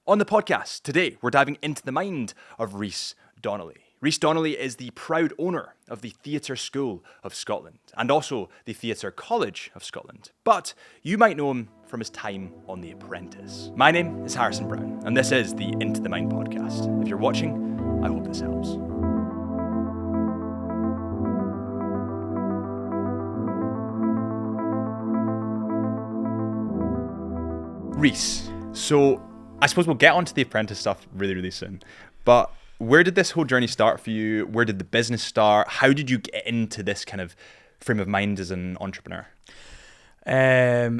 On the podcast today, we're diving into the mind of Reece Donnelly. Reece Donnelly is the proud owner of the Theatre School of Scotland and also the Theatre College of Scotland. But you might know him from his time on The Apprentice. My name is Harrison Brown, and this is the Into the Mind podcast. If you're watching, I hope this helps. Reece, so I suppose we'll get onto the Apprentice stuff really soon, but where did this whole journey start for you? Where did the business start? How did you get into this kind of frame of mind as an entrepreneur?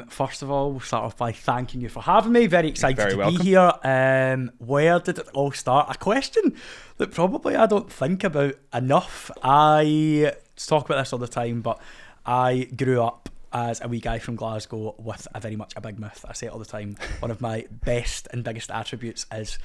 First of all, we'll start off by thanking you for having me. Very excited Very to welcome. be here. Where did it all start? A question that probably I don't think about enough. I talk about this all the time, but I grew up as a wee guy from Glasgow with a very much a big mouth. I say it all the time. One of my best and biggest attributes is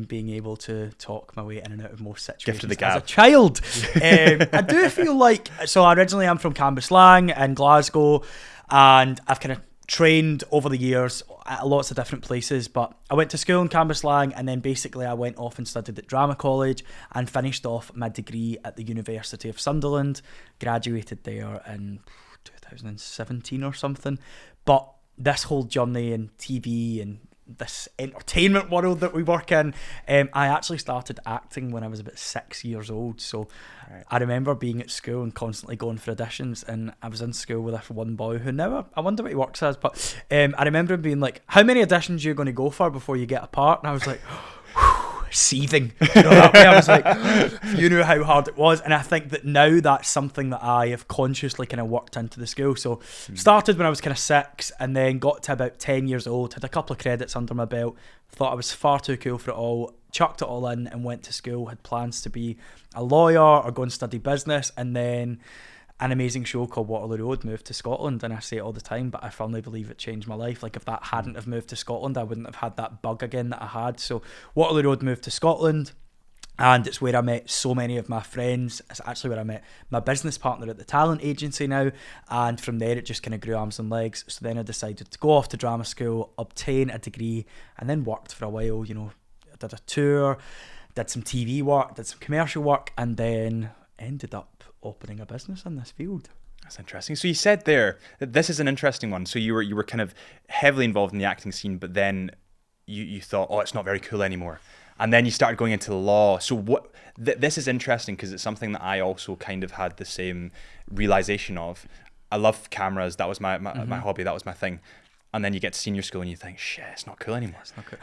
being able to talk my way in and out of most situations. Gift of the gab. As a child. I do feel like, so originally I'm from Cambuslang in Glasgow, and I've kind of trained over the years at lots of different places, but I went to school in Cambuslang, and then basically I went off and studied at Drama College and finished off my degree at the University of Sunderland, graduated there in 2017 or something. But this whole journey in TV and this entertainment world that we work in, I actually started acting when I was about 6 years old. So right. I remember being at school and constantly going for auditions, and I was in school with this one boy who now I wonder what he works as, but I remember him being like, how many auditions are you going to go for before you get a part? And I was like, seething, you know, that way. I was like, you knew how hard it was. And I think that now that's something that I have consciously kind of worked into the school. So started when I was kind of 6, and then got to about 10 years old, had a couple of credits under my belt, thought I was far too cool for it all, chucked it all in and went to school, had plans to be a lawyer or go and study business. And then an amazing show called Waterloo Road moved to Scotland, and I say it all the time, but I firmly believe it changed my life. Like, if that hadn't have moved to Scotland, I wouldn't have had that bug again that I had. So Waterloo Road moved to Scotland, and it's where I met so many of my friends. It's actually where I met my business partner at the talent agency now, and from there it just kind of grew arms and legs. So then I decided to go off to drama school, obtain a degree, and then worked for a while. You know, I did a tour, did some TV work, did some commercial work, and then ended up opening a business in this field. That's interesting. So you said there that this is an interesting one. So you were kind of heavily involved in the acting scene, but then you thought, oh, it's not very cool anymore. And then you started going into the law. So what? This is interesting because it's something that I also kind of had the same realization of. I love cameras. That was my hobby. That was my thing. And then you get to senior school and you think, shit, it's not cool anymore.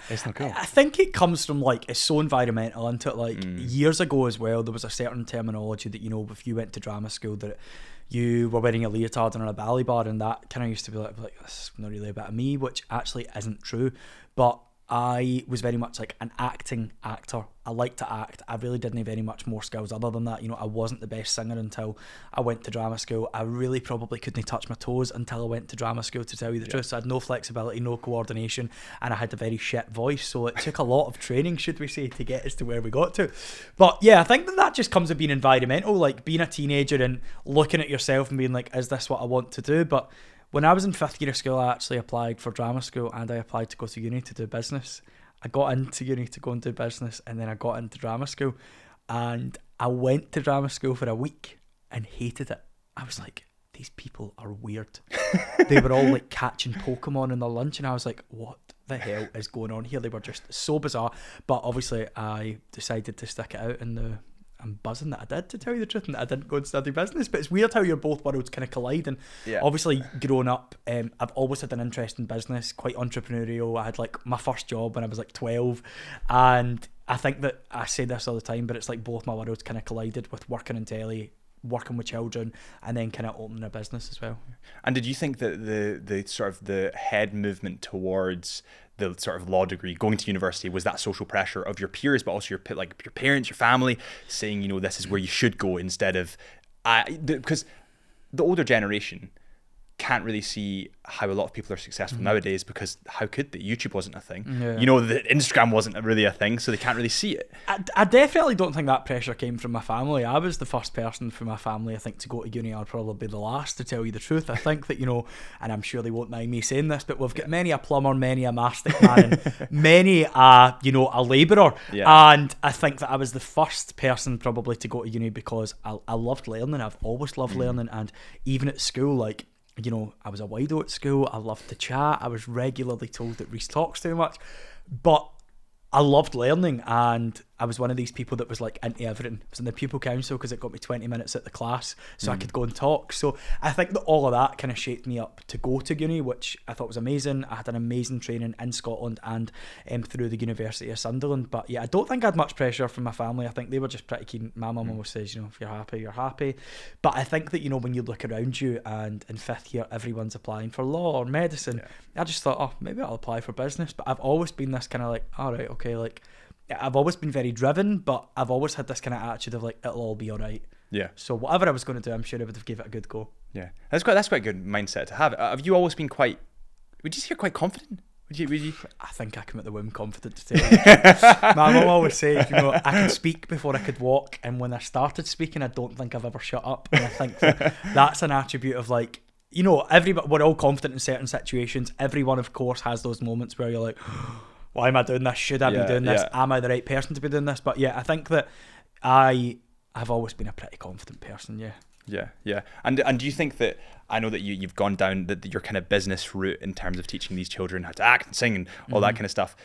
It's not cool. I think it comes from, like, it's so environmental into it. Like, years ago as well, there was a certain terminology that, you know, if you went to drama school, that you were wearing a leotard and a ballet bar, and that kind of used to be like, this is not really about me, which actually isn't true. But I was very much like an acting actor. I like to act. I really didn't have any much more skills other than that. You know, I wasn't the best singer until I went to drama school. I really probably couldn't touch my toes until I went to drama school, to tell you the truth. So I had no flexibility, no coordination, and I had a very shit voice. So it took a lot of training, should we say, to get us to where we got to. But yeah, I think that just comes with being environmental, like being a teenager and looking at yourself and being like, is this what I want to do? But when I was in 5th year of school, I actually applied for drama school, and I applied to go to uni to do business. I got into uni to go and do business, and then I got into drama school, and I went to drama school for a week and hated it. I was like, these people are weird. They were all like catching Pokemon in their lunch, and I was like, what the hell is going on here? They were just so bizarre. But obviously I decided to stick it out, and I'm buzzing that I did, to tell you the truth, and that I didn't go and study business. But it's weird how your both worlds kind of collide. And obviously growing up, I've always had an interest in business, quite entrepreneurial. I had like my first job when I was like 12, and I think that I say this all the time, but it's like both my worlds kind of collided with working in telly, working with children, and then kind of opening a business as well. And did you think that the sort of the head movement towards the sort of law degree, going to university, was that social pressure of your peers, but also your parents, your family, saying, you know, this is where you should go, instead of, because the older generation can't really see how a lot of people are successful nowadays, because how could they? YouTube wasn't a thing. Yeah. You know, the Instagram wasn't really a thing, so they can't really see it. I definitely don't think that pressure came from my family. I was the first person from my family, I think, to go to uni. I'll probably be the last, to tell you the truth. I think that, you know, and I'm sure they won't mind me saying this, but we've got many a plumber, many a mastic man, and many a, you know, a labourer. Yeah. And I think that I was the first person probably to go to uni because I loved learning. I've always loved learning, and even at school, like, you know, I was a wido at school. I loved to chat. I was regularly told that Reece talks too much, but I loved learning, and I was one of these people that was like into everything. I was in the pupil council because it got me 20 minutes at the class, so I could go and talk. So I think that all of that kind of shaped me up to go to uni, which I thought was amazing. I had an amazing training in Scotland and through the University of Sunderland. But yeah, I don't think I had much pressure from my family. I think they were just pretty keen. My mum always says, you know, if you're happy, you're happy. But I think that, you know, when you look around you and in fifth year everyone's applying for law or medicine, I just thought, oh, maybe I'll apply for business. But I've always been this kind of like, all right, okay, like, I've always been very driven, but I've always had this kind of attitude of like, it'll all be all right. Yeah. So whatever I was going to do, I'm sure I would have gave it a good go. Yeah. That's quite a good mindset to have. Have you always been quite, would you say you're quite confident? Would you? I think I come at the womb confident to tell you the truth. My mum always says, you know, I could speak before I could walk, and when I started speaking, I don't think I've ever shut up. And I think that's an attribute of like, you know, we're all confident in certain situations. Everyone, of course, has those moments where you're like, why am I doing this? Should I be doing this? Am I the right person to be doing this? But yeah, I think that I have always been a pretty confident person. Yeah. And do you think that, I know that you've gone down your kind of business route in terms of teaching these children how to act and sing and all that kind of stuff.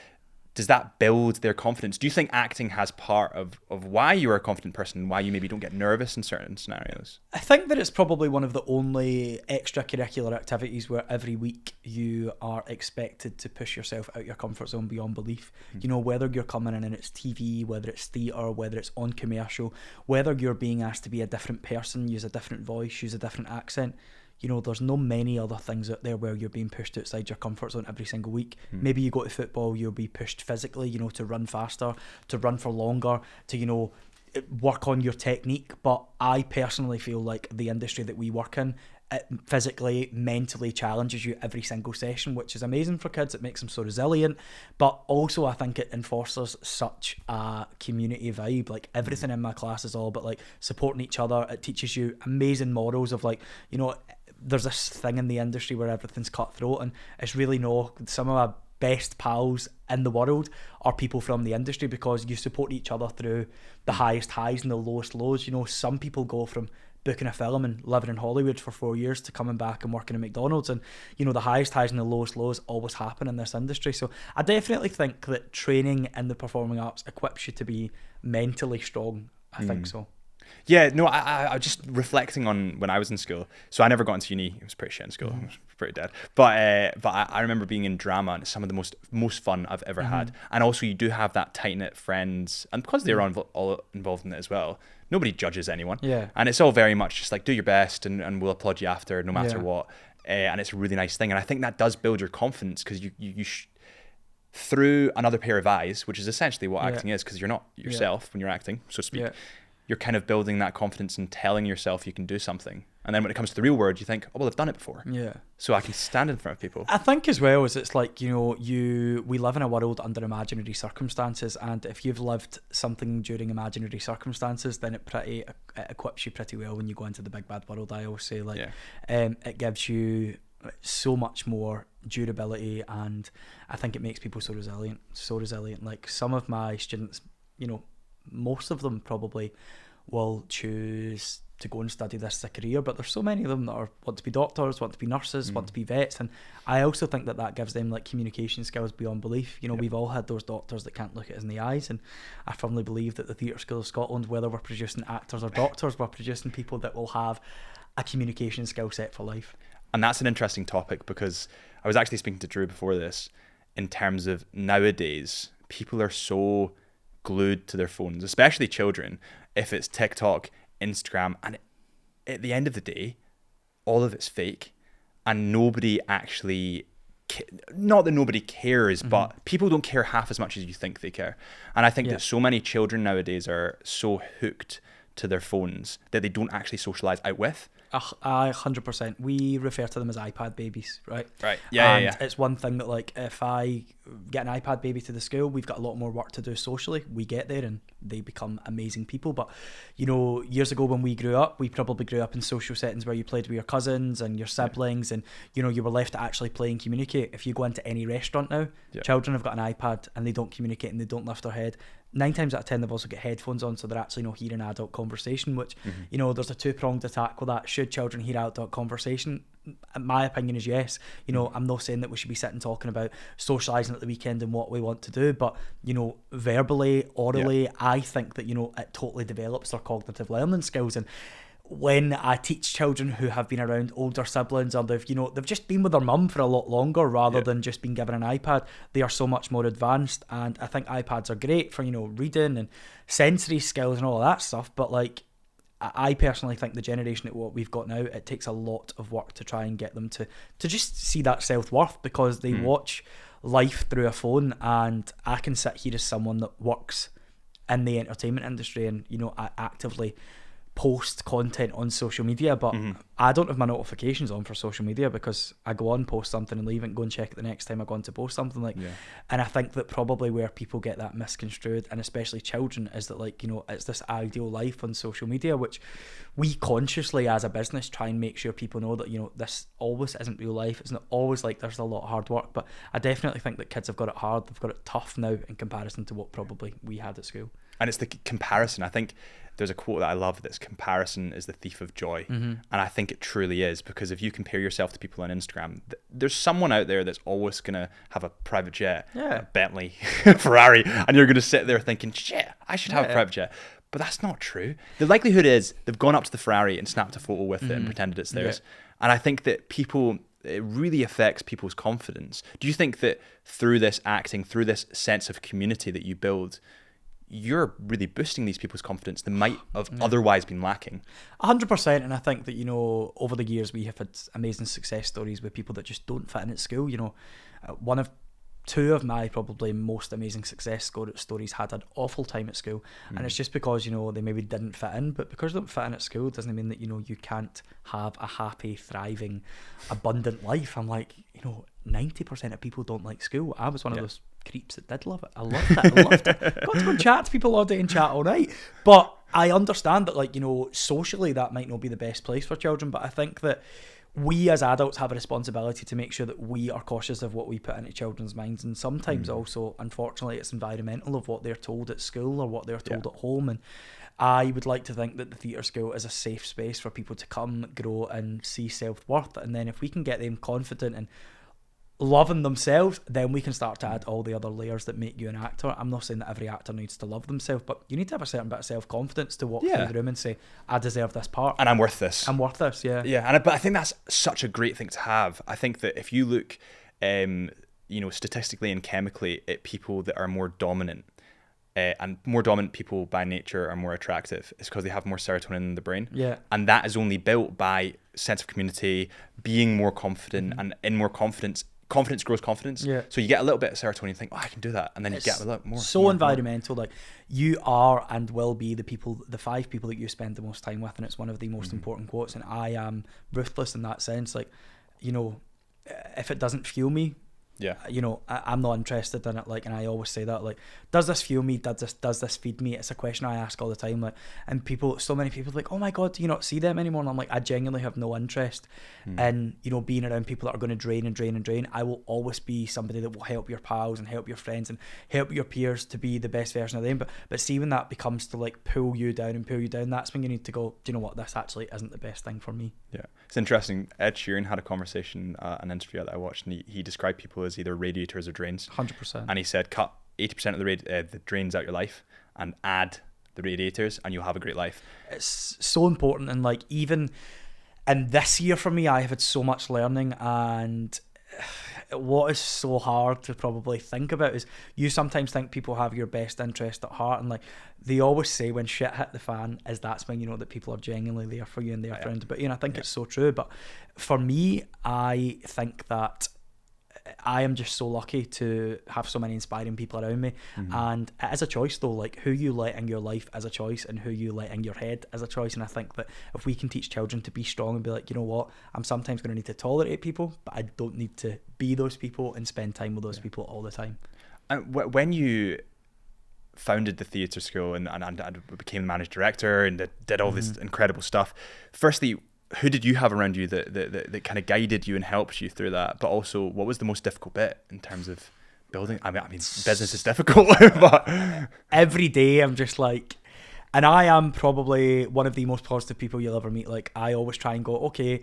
Does that build their confidence? Do you think acting has part of why you're a confident person, why you maybe don't get nervous in certain scenarios? I think that it's probably one of the only extracurricular activities where every week you are expected to push yourself out your comfort zone beyond belief. You know, whether you're coming in and it's TV, whether it's theatre, whether it's on commercial, whether you're being asked to be a different person, use a different voice, use a different accent. You know, there's no many other things out there where you're being pushed outside your comfort zone every single week. Maybe you go to football, you'll be pushed physically, you know, to run faster, to run for longer, to, you know, work on your technique. But I personally feel like the industry that we work in, it physically, mentally challenges you every single session, which is amazing for kids. It makes them so resilient. But also I think it enforces such a community vibe. Like everything in my class is all about like supporting each other. It teaches you amazing morals of like, you know, there's this thing in the industry where everything's cutthroat, and it's really some of my best pals in the world are people from the industry, because you support each other through the highest highs and the lowest lows. You know, some people go from booking a film and living in Hollywood for 4 years to coming back and working at McDonald's, and you know, the highest highs and the lowest lows always happen in this industry. So I definitely think that training in the performing arts equips you to be mentally strong. I think so. Yeah, no, I was just reflecting on when I was in school. So I never got into uni. It was pretty shit in school. It was pretty dead. But I remember being in drama, and it's some of the most fun I've ever had. And also, you do have that tight-knit friends, and because they're all involved in it as well, nobody judges anyone. Yeah. And it's all very much just like, do your best, and we'll applaud you after, no matter what. And it's a really nice thing. And I think that does build your confidence, because you through another pair of eyes, which is essentially what acting is, because you're not yourself when you're acting, so to speak. You're kind of building that confidence and telling yourself you can do something. And then when it comes to the real world, you think, oh, well, I've done it before. Yeah. So I can stand in front of people. I think as well is it's like, you know, we live in a world under imaginary circumstances, and if you've lived something during imaginary circumstances, then it equips you pretty well when you go into the big bad world. I always say, like, it gives you so much more durability, and I think it makes people so resilient. Like some of my students, you know, most of them probably will choose to go and study this as a career, but there's so many of them that want to be doctors, want to be nurses, want to be vets, and I also think that gives them like communication skills beyond belief. You know, we've all had those doctors that can't look at us in the eyes, and I firmly believe that the Theatre School of Scotland, whether we're producing actors or doctors, we're producing people that will have a communication skill set for life. And that's an interesting topic, because I was actually speaking to Drew before this, in terms of nowadays, people are so glued to their phones, especially children. If it's TikTok, Instagram, and at the end of the day, all of it's fake, and nobody actually, not that nobody cares, but people don't care half as much as you think they care. And I think that so many children nowadays are so hooked to their phones that they don't actually socialize out with. 100%. We refer to them as iPad babies, right? Right. Yeah, and it's one thing that, like, if I get an iPad baby to the school, we've got a lot more work to do socially. We get there and they become amazing people. But, you know, years ago when we grew up, we probably grew up in social settings where you played with your cousins and your siblings, and, you know, you were left to actually play and communicate. If you go into any restaurant now, children have got an iPad and they don't communicate and they don't lift their head. 9 times out of 10 they've also got headphones on, so they're actually not hearing adult conversation, which, you know, there's a two-pronged attack with that. Should children hear adult conversation? My opinion is yes. You know, I'm not saying that we should be sitting talking about socialising at the weekend and what we want to do, but, you know, verbally, orally, I think that, you know, it totally develops their cognitive learning skills. And when I teach children who have been around older siblings, or they've just been with their mum for a lot longer rather than just been given an iPad, they are so much more advanced. And I think iPads are great for, you know, reading and sensory skills and all of that stuff. But, like, I personally think the generation that what we've got now, it takes a lot of work to try and get them to just see that self-worth, because they watch life through a phone. And I can sit here as someone that works in the entertainment industry and, you know, I actively post content on social media, but I don't have my notifications on for social media because I go on, post something and leave and go and check it the next time I go on to post something. And I think that probably where people get that misconstrued, and especially children, is that, like, you know, it's this ideal life on social media, which we consciously as a business try and make sure people know that, you know, this always isn't real life. It's not always like there's a lot of hard work, but I definitely think that kids have got it hard. They've got it tough now in comparison to what probably we had at school. And it's the comparison. I think there's a quote that I love that's comparison is the thief of joy. And I think it truly is, because if you compare yourself to people on Instagram, there's someone out there that's always going to have a private jet, a Bentley, Ferrari, and you're going to sit there thinking, shit, I should have a private jet. But that's not true. The likelihood is they've gone up to the Ferrari and snapped a photo with it and pretended it's theirs. And I think that it really affects people's confidence. Do you think that through this acting, through this sense of community that you build, you're really boosting these people's confidence that might have otherwise been lacking? 100%. And I think that, you know, over the years we have had amazing success stories with people that just don't fit in at school. You know, two of my probably most amazing success stories had an awful time at school, and it's just because, you know, they maybe didn't fit in. But because they don't fit in at school doesn't mean that, you know, you can't have a happy, thriving, abundant life. I'm like, you know, 90% of people don't like school. I was one of those creeps that did love it. I loved it. Got to go and chat to people all day and chat all night. But I understand that, like, you know, socially that might not be the best place for children, but I think that we as adults have a responsibility to make sure that we are cautious of what we put into children's minds. And sometimes also, unfortunately, it's environmental of what they're told at school or what they're told at home. And I would like to think that the theatre school is a safe space for people to come, grow and see self-worth. And then if we can get them confident and loving themselves, then we can start to add all the other layers that make you an actor. I'm not saying that every actor needs to love themselves, but you need to have a certain bit of self-confidence to walk through the room and say, I deserve this part. And I'm worth this. Yeah. But I think that's such a great thing to have. I think that if you look, you know, statistically and chemically at people that are more dominant, and more dominant people by nature are more attractive, it's because they have more serotonin in the brain. Yeah. And that is only built by sense of community, being more confident, and in more confidence grows confidence. Yeah. So you get a little bit of serotonin and think, oh, I can do that. And then you get a little more. So environmental. Like, you are and will be the 5 people that you spend the most time with. And it's one of the most important quotes. And I am ruthless in that sense. Like, you know, if it doesn't fuel me, you know, I'm not interested in it. Like, and I always say that, like, does this fuel me? Does this feed me? It's a question I ask all the time. Like, and so many people are like, oh my God, do you not see them anymore? And I'm like, I genuinely have no interest in, you know, being around people that are going to drain and drain and drain. I will always be somebody that will help your pals and help your friends and help your peers to be the best version of them. But see, when that becomes to, like, pull you down, that's when you need to go, do you know what? This actually isn't the best thing for me. Yeah. It's interesting. Ed Sheeran had a conversation, an interview that I watched, and he described people as either radiators or drains. 100%. And he said, cut 80% of the drains out your life and add the radiators, and you'll have a great life. It's so important. And, like, even in this year for me, I have had so much learning, and what is so hard to probably think about is you sometimes think people have your best interest at heart, and, like, they always say when shit hit the fan is that's when you know that people are genuinely there for you and they're friends. But, you know, I think it's so true. But for me, I think that I am just so lucky to have so many inspiring people around me. And it is a choice though, like who you let in your life is a choice, and who you let in your head is a choice. And I think that if we can teach children to be strong and be like, you know what, I'm sometimes going to need to tolerate people, but I don't need to be those people and spend time with those people all the time. And when you founded the theatre school and became the managing director and did all this incredible stuff, firstly, who did you have around you that kind of guided you and helped you through that? But also, what was the most difficult bit in terms of building? I mean, business is difficult, but every day I'm just like, and I am probably one of the most positive people you'll ever meet. Like, I always try and go, okay,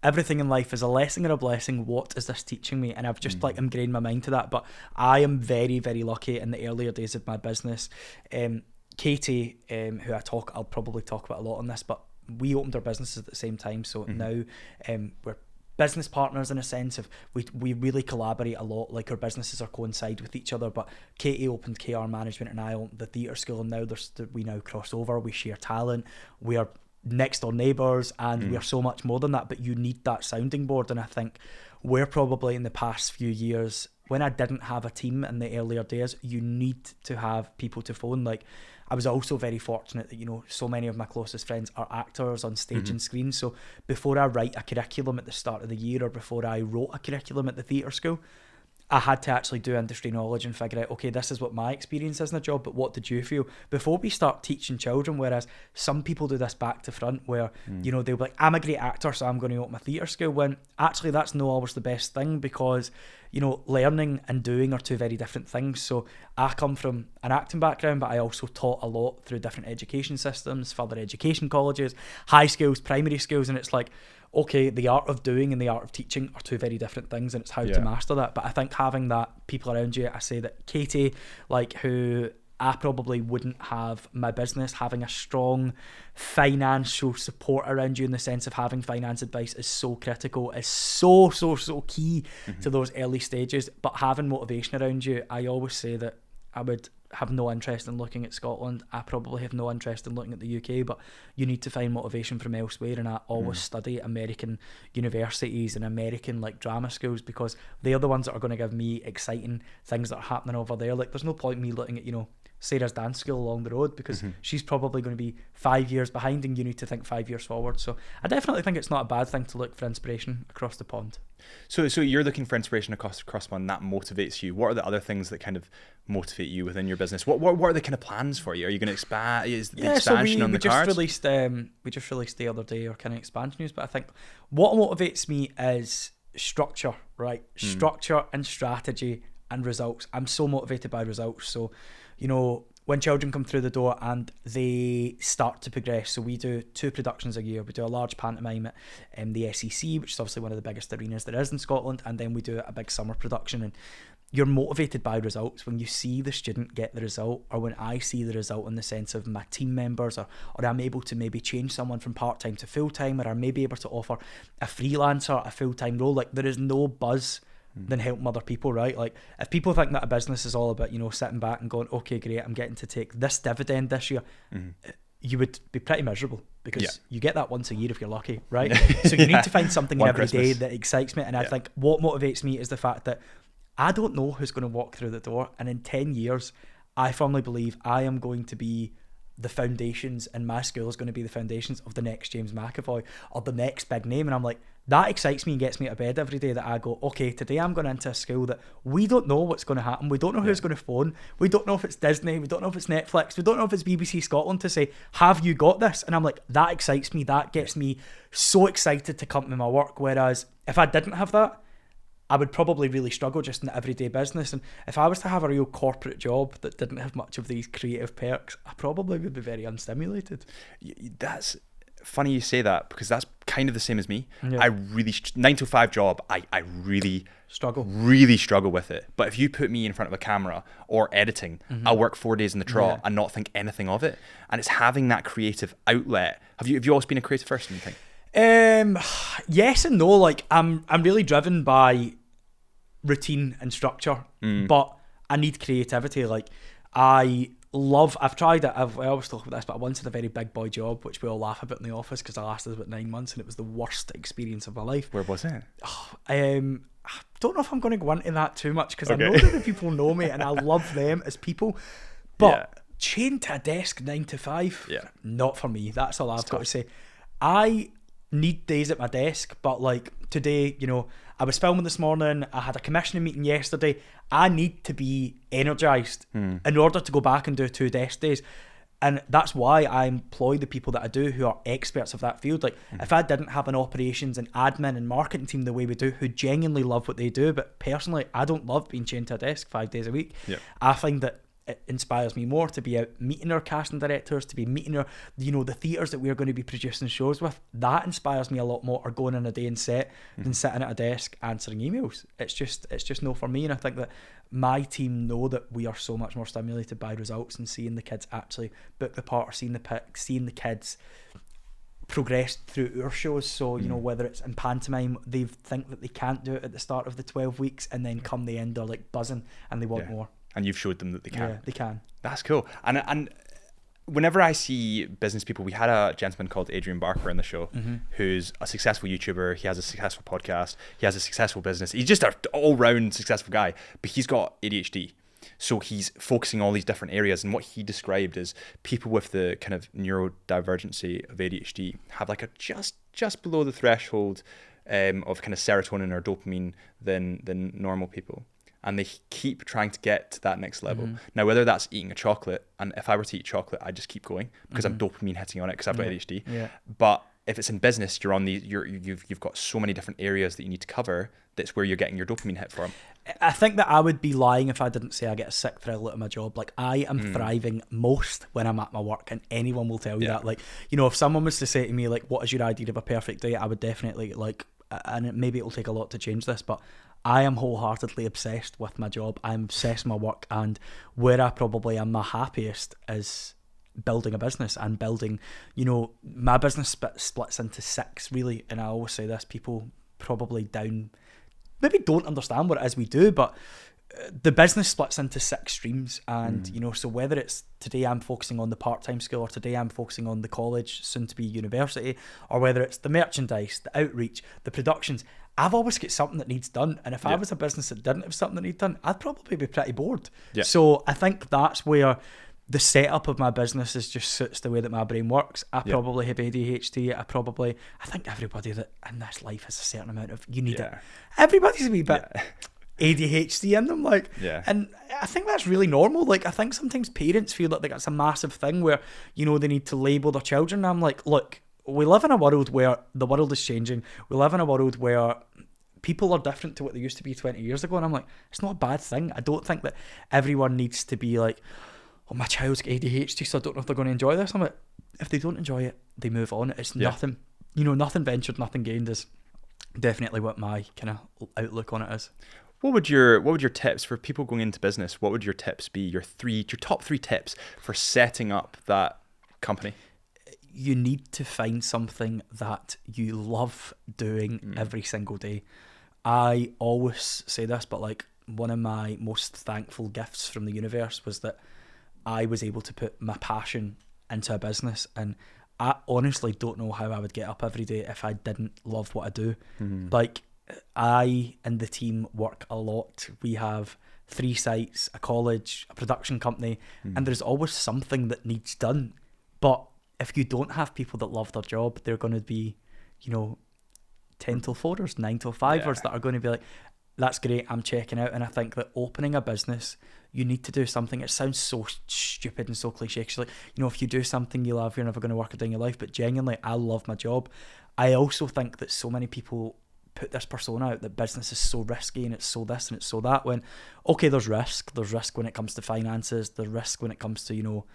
everything in life is a lesson or a blessing. What is this teaching me? And I've just like ingrained my mind to that. But I am very, very lucky in the earlier days of my business. Katie, who I'll probably talk about a lot on this, but we opened our businesses at the same time. So now we're business partners in a sense of we really collaborate a lot. Like, our businesses are coincide with each other. But Katie opened KR Management and I opened the theatre school, and now we now cross over. We share talent. We are next door neighbours, and we are so much more than that. But you need that sounding board, and I think we're probably in the past few years, when I didn't have a team in the earlier days, you need to have people to phone. Like, I was also very fortunate that, you know, so many of my closest friends are actors on stage and screen. So before I write a curriculum at the start of the year, or before I wrote a curriculum at the theatre school, I had to actually do industry knowledge and figure out, okay, this is what my experience is in the job, but what did you feel? Before we start teaching children, whereas some people do this back to front where, you know, they'll be like, I'm a great actor, so I'm going to open a theatre school, when actually that's not always the best thing, because, you know, learning and doing are two very different things. So I come from an acting background, but I also taught a lot through different education systems, further education colleges, high schools, primary schools, and it's like, okay, the art of doing and the art of teaching are two very different things, and it's how to master that. But I think having that people around you, I say that Katie, like, who I probably wouldn't have my business, having a strong financial support around you in the sense of having finance advice is so critical, is so key to those early stages. But having motivation around you, I always say that I would have no interest in looking at Scotland. I probably have no interest in looking at the UK, but you need to find motivation from elsewhere. And I always study American universities and American like drama schools, because they're the ones that are going to give me exciting things that are happening over there. Like, there's no point me looking at, you know, Sarah's dance school along the road, because she's probably going to be 5 years behind, and you need to think 5 years forward. So I definitely think it's not a bad thing to look for inspiration across the pond. So you're looking for inspiration across one that motivates you. What are the other things that kind of motivate you within your business? What are the kind of plans for you? Are you going to expand? Is the expansion on the cards? We just released the other day our kind of expansion news. But I think what motivates me is structure, right? Structure and strategy and results. I'm so motivated by results. So, you know, when children come through the door and they start to progress, so we do 2 productions a year. We do a large pantomime at the SEC, which is obviously one of the biggest arenas there is in Scotland, and then we do a big summer production. And you're motivated by results when you see the student get the result, or when I see the result in the sense of my team members, or I'm able to maybe change someone from part-time to full-time, or I'm maybe able to offer a freelancer a full-time role. Like, there is no buzz than helping other people, right? Like, if people think that a business is all about, you know, sitting back and going, okay, great, I'm getting to take this dividend this year, you would be pretty miserable, because you get that once a year if you're lucky, right? So you need to find something every day that excites me. And I think what motivates me is the fact that I don't know who's going to walk through the door, and in 10 years I firmly believe I am going to be the foundations, and my school is going to be the foundations of the next James McAvoy or the next big name. And I'm like, that excites me and gets me out of bed every day, that I go, okay, today I'm going into a school that we don't know what's going to happen. We don't know who's going to phone. We don't know if it's Disney. We don't know if it's Netflix. We don't know if it's BBC Scotland to say, have you got this? And I'm like, that excites me. That gets me so excited to come to my work. Whereas if I didn't have that, I would probably really struggle just in the everyday business. And if I was to have a real corporate job that didn't have much of these creative perks, I probably would be very unstimulated. That's funny you say that, because that's kind of the same as me. I really 9 to 5 job, I really struggle with it. But if you put me in front of a camera or editing, I'll work 4 days in the trot and not think anything of it. And it's having that creative outlet. Have you always been a creative person, you think? Yes and no. Like, I'm really driven by routine and structure, but I need creativity. Like, I I've tried it. I always talk about this, but I once had a very big boy job, which we all laugh about in the office because I lasted about 9 months and it was the worst experience of my life. Where was it? I don't know if I'm going to go into that too much because I know that the people know me and I love them as people, but chained to a desk 9 to 5, not for me. That's all I've got to say. I need days at my desk, but like today, you know, I was filming this morning, I had a commissioning meeting yesterday. I need to be energized in order to go back and do 2 desk days. And that's why I employ the people that I do who are experts of that field. Like if I didn't have an operations and admin and marketing team the way we do, who genuinely love what they do, but personally I don't love being chained to a desk 5 days a week. I find that it inspires me more to be out meeting our casting directors, to be meeting our, you know, the theatres that we're going to be producing shows with. That inspires me a lot more, or going on a day in set than sitting at a desk answering emails. It's just no for me. And I think that my team know that we are so much more stimulated by results and seeing the kids actually book the part, or seeing the kids progress through our shows. So, you know, whether it's in pantomime, they think that they can't do it at the start of the 12 weeks and then come the end they're like buzzing and they want more. And you've showed them that they can. Yeah, they can. That's cool. And whenever I see business people, we had a gentleman called Adrian Barker on the show, who's a successful YouTuber. He has a successful podcast. He has a successful business. He's just an all-round successful guy, but he's got ADHD. So he's focusing on all these different areas. And what he described is people with the kind of neurodivergency of ADHD have like a just below the threshold of kind of serotonin or dopamine than normal people. And they keep trying to get to that next level. Now, whether that's eating a chocolate, and if I were to eat chocolate, I just keep going because I'm dopamine hitting on it because I've got ADHD. But if it's in business, you're on you've got so many different areas that you need to cover. That's where you're getting your dopamine hit from. I think that I would be lying if I didn't say I get a sick thrill out of my job. Like I am thriving most when I'm at my work, and anyone will tell you that. Like, you know, if someone was to say to me like, "What is your idea of a perfect day?" I would definitely like, and maybe it'll take a lot to change this, but I am wholeheartedly obsessed with my job. I'm obsessed with my work, and where I probably am my happiest is building a business and building, you know, my business splits into 6 really, and I always say this, people probably maybe don't understand what it is we do, but the business splits into 6 streams, and you know, so whether it's today I'm focusing on the part-time school, or today I'm focusing on the college, soon to be university, or whether it's the merchandise, the outreach, the productions, I've always got something that needs done. And if I was a business that didn't have something that needs done, I'd probably be pretty bored. So I think that's where the setup of my business just suits the way that my brain works. I probably have ADHD. I think everybody that in this life has a certain amount of, you need it. Everybody's a wee bit ADHD in them, like, and I think that's really normal. Like, I think sometimes parents feel like that's a massive thing where, you know, they need to label their children. And I'm like, look, we live in a world where the world is changing. We live in a world where people are different to what they used to be 20 years ago. And I'm like, it's not a bad thing. I don't think that everyone needs to be like, oh, my child's got ADHD, so I don't know if they're going to enjoy this. I'm like, if they don't enjoy it, they move on. It's nothing, you know, nothing ventured, nothing gained is definitely what my kind of outlook on it is. What would your tips for people going into business? What would your tips be? Your top 3 tips for setting up that company? You need to find something that you love doing every single day. I always say this, but like one of my most thankful gifts from the universe was that I was able to put my passion into a business, and I honestly don't know how I would get up every day if I didn't love what I do. Like, I and the team work a lot. We have 3 sites, a college, a production company, and there's always something that needs done. But if you don't have people that love their job, they're going to be, you know, 10 till 4ers, 9 till 5ers that are going to be like, that's great, I'm checking out. And I think that opening a business, you need to do something. It sounds so stupid and so cliche. Like, you know, if you do something you love, you're never going to work a day in your life. But genuinely, I love my job. I also think that so many people put this persona out that business is so risky and it's so this and it's so that, when, okay, there's risk. There's risk when it comes to finances. There's risk when it comes to, you know,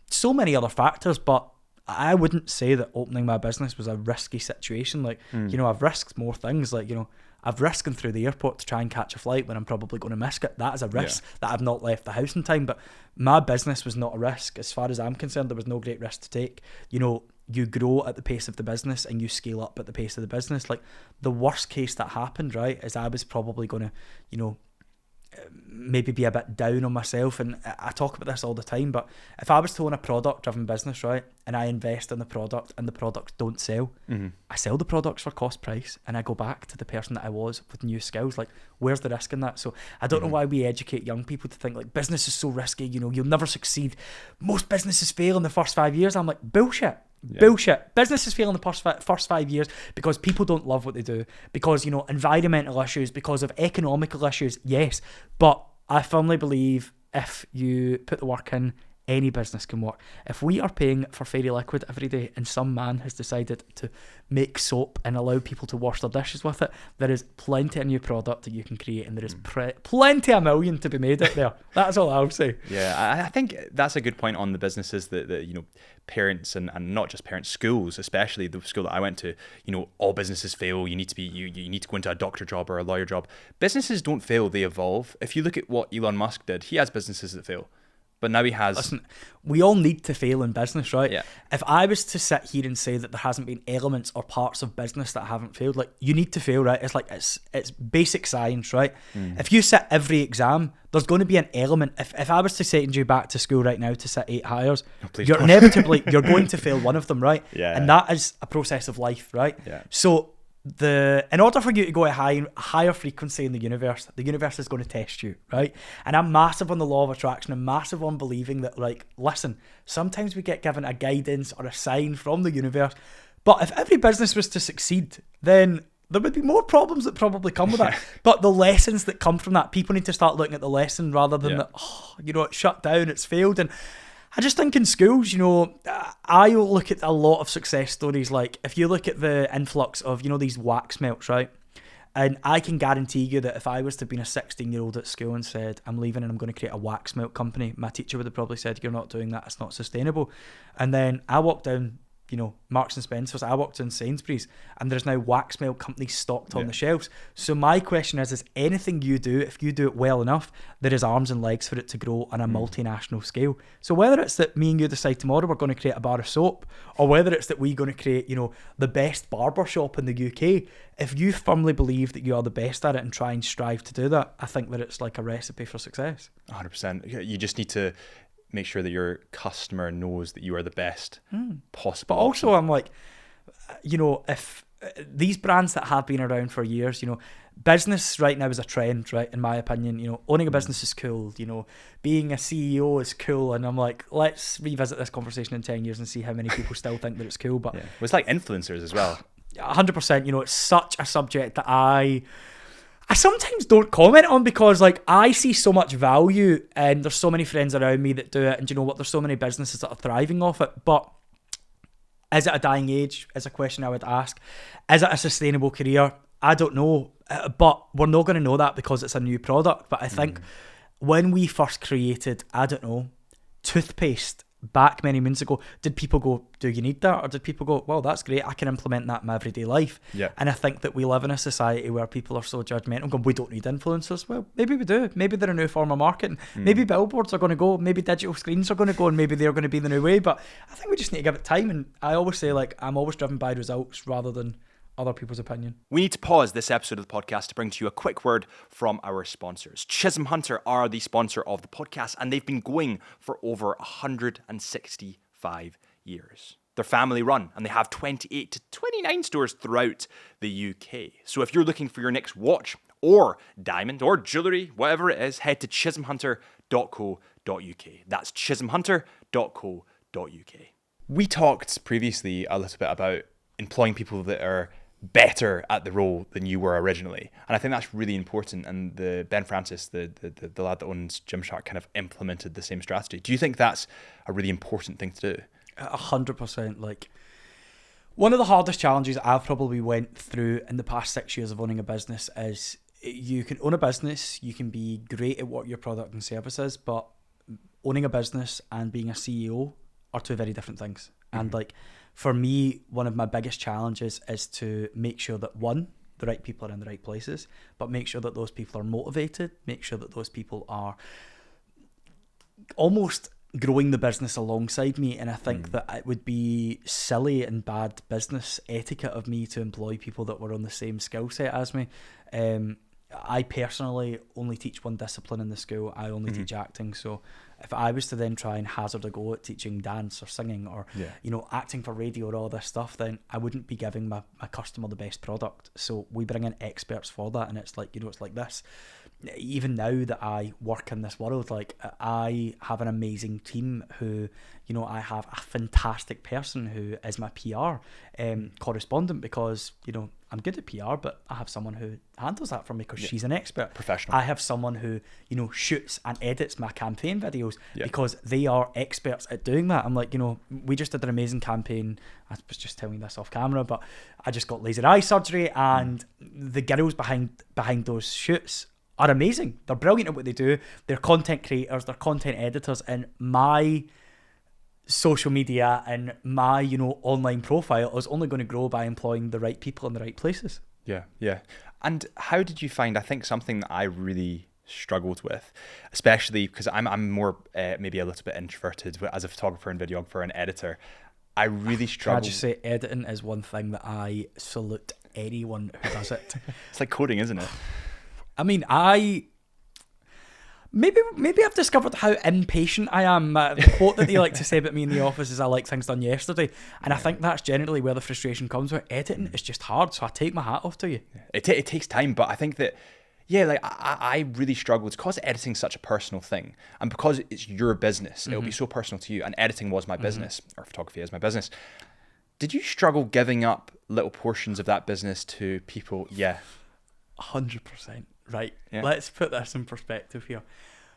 so many other factors. But I wouldn't say that opening my business was a risky situation. Like, you know, I've risked more things. Like, you know, I've risked through the airport to try and catch a flight when I'm probably going to miss it. That is a risk that I've not left the house in time. But my business was not a risk. As far as I'm concerned, there was no great risk to take. You know, you grow at the pace of the business and you scale up at the pace of the business. Like, the worst case that happened, right, is I was probably going to, you know, maybe be a bit down on myself, and I talk about this all the time, but if I was to own a product driven business, right, and I invest in the product and the products don't sell, I sell the products for cost price and I go back to the person that I was with new skills. Like, where's the risk in that? So I don't know why we educate young people to think like business is so risky, you know, you'll never succeed, most businesses fail in the first 5 years. I'm like, bullshit. Bullshit. Businesses fail in the first 5 years because people don't love what they do, because, you know, environmental issues, because of economical issues, yes. But I firmly believe if you put the work in, any business can work. If we are paying for fairy liquid every day and some man has decided to make soap and allow people to wash their dishes with it, there is plenty of new product that you can create, and there is plenty of million to be made out there. That's all I'll say. Yeah, I think that's a good point on the businesses that you know, parents and not just parents, schools, especially the school that I went to, you know, all businesses fail. You need to be you need to go into a doctor job or a lawyer job. Businesses don't fail, they evolve. If you look at what Elon Musk did, he has businesses that fail. But now he has... Listen, we all need to fail in business, right? Yeah. If I was to sit here and say that there hasn't been elements or parts of business that haven't failed, like, you need to fail, right? It's like, it's basic science, right? If you sit every exam, there's going to be an element. If I was to send you back to school right now to sit 8 hires, you're inevitably, you're going to fail one of them, right? Yeah. And that is a process of life, right? Yeah. So... in order for you to go at higher frequency in the universe is going to test you, right? And I'm massive on the law of attraction. I'm massive on believing that, like, listen, sometimes we get given a guidance or a sign from the universe, but if every business was to succeed, then there would be more problems that probably come with that. But the lessons that come from that, people need to start looking at the lesson rather than it's shut down, it's failed. And I just think in schools, you know, I look at a lot of success stories. Like, if you look at the influx of, you know, these wax melts, right? And I can guarantee you that if I was to have been a 16-year-old at school and said, I'm leaving and I'm going to create a wax melt company, my teacher would have probably said, you're not doing that, it's not sustainable. And then I walked down, you know, Marks and Spencer's, I walked in Sainsbury's, and there's now wax melt companies stocked on the shelves. So my question is anything you do, if you do it well enough, there is arms and legs for it to grow on a multinational scale. So whether it's that me and you decide tomorrow we're going to create a bar of soap, or whether it's that we're going to create, you know, the best barber shop in the UK, if you firmly believe that you are the best at it and try and strive to do that, I think that it's like a recipe for success. 100%. You just need to make sure that your customer knows that you are the best possible. But also, I'm like, you know, if these brands that have been around for years, you know, business right now is a trend, right? In my opinion, you know, owning a business is cool, you know, being a CEO is cool. And I'm like, let's revisit this conversation in 10 years and see how many people still think that it's cool. But well, it's like influencers as well. 100%, you know, it's such a subject that I sometimes don't comment on, because, like, I see so much value and there's so many friends around me that do it, and you know what, there's so many businesses that are thriving off it. But is it a dying age is a question I would ask. Is it a sustainable career? I don't know, but we're not going to know that because it's a new product. But I think when we first created, I don't know, toothpaste back many moons ago, did people go, do you need that? Or did people go, well, that's great, I can implement that in my everyday life? Yeah. And I think that we live in a society where people are so judgmental, going, we don't need influencers. Well, maybe we do. Maybe they're a new form of marketing. Maybe billboards are going to go, maybe digital screens are going to go, and maybe they're going to be the new way. But I think we just need to give it time. And I always say, like, I'm always driven by results rather than other people's opinion. We need to pause this episode of the podcast to bring to you a quick word from our sponsors. Chisholm Hunter are the sponsor of the podcast, and they've been going for over 165 years. They're family run, and they have 28 to 29 stores throughout the UK. So if you're looking for your next watch or diamond or jewellery, whatever it is, head to chisholmhunter.co.uk. That's chisholmhunter.co.uk. We talked previously a little bit about employing people that are better at the role than you were originally, and I think that's really important. And the Ben Francis, the lad that owns Gymshark, kind of implemented the same strategy. Do you think that's a really important thing to do? 100%. Like, one of the hardest challenges I've probably went through in the past 6 years of owning a business is, you can own a business, you can be great at what your product and service is, but owning a business and being a CEO are two very different things. And like, for me, one of my biggest challenges is to make sure that, one, the right people are in the right places, but make sure that those people are motivated, make sure that those people are almost growing the business alongside me. And I think that it would be silly and bad business etiquette of me to employ people that were on the same skill set as me. I personally only teach one discipline in the school. I only teach acting. So if I was to then try and hazard a go at teaching dance or singing or, acting for radio or all this stuff, then I wouldn't be giving my customer the best product. So we bring in experts for that. And it's like, it's like this. Even now that I work in this world, like I have an amazing team who, I have a fantastic person who is my PR correspondent because, I'm good at PR, but I have someone who handles that for me because she's an expert. Professional. I have someone who, shoots and edits my campaign videos because they are experts at doing that. I'm like, we just did an amazing campaign. I was just telling you this off camera, but I just got laser eye surgery, and the girls behind those shoots are amazing. They're brilliant at what they do. They're content creators, they're content editors, and my social media and my online profile is only going to grow by employing the right people in the right places. Yeah. And how did you find, I think something that I really struggled with, especially because I'm more maybe a little bit introverted as a photographer and videographer and editor, I really struggled. Can I just say editing is one thing that I salute anyone who does it. It's like coding, isn't it? I mean, Maybe I've discovered how impatient I am. The quote that they like to say about me in the office is I like things done yesterday. And I think that's generally where the frustration comes with. Editing is just hard, so I take my hat off to you. It takes time, but I think that, I really struggled. It's because editing's such a personal thing. And because it's your business, it'll be so personal to you. And editing was my business, or photography is my business. Did you struggle giving up little portions of that business to people? Yeah. 100%. Right, let's put this in perspective here.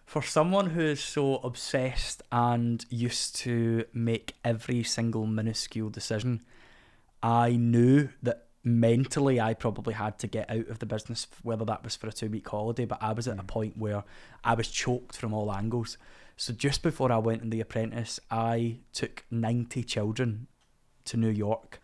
For someone who is so obsessed and used to make every single minuscule decision, I knew that mentally I probably had to get out of the business, whether that was for a 2-week holiday, but I was at a point where I was choked from all angles. So just before I went in The Apprentice, I took 90 children to New York.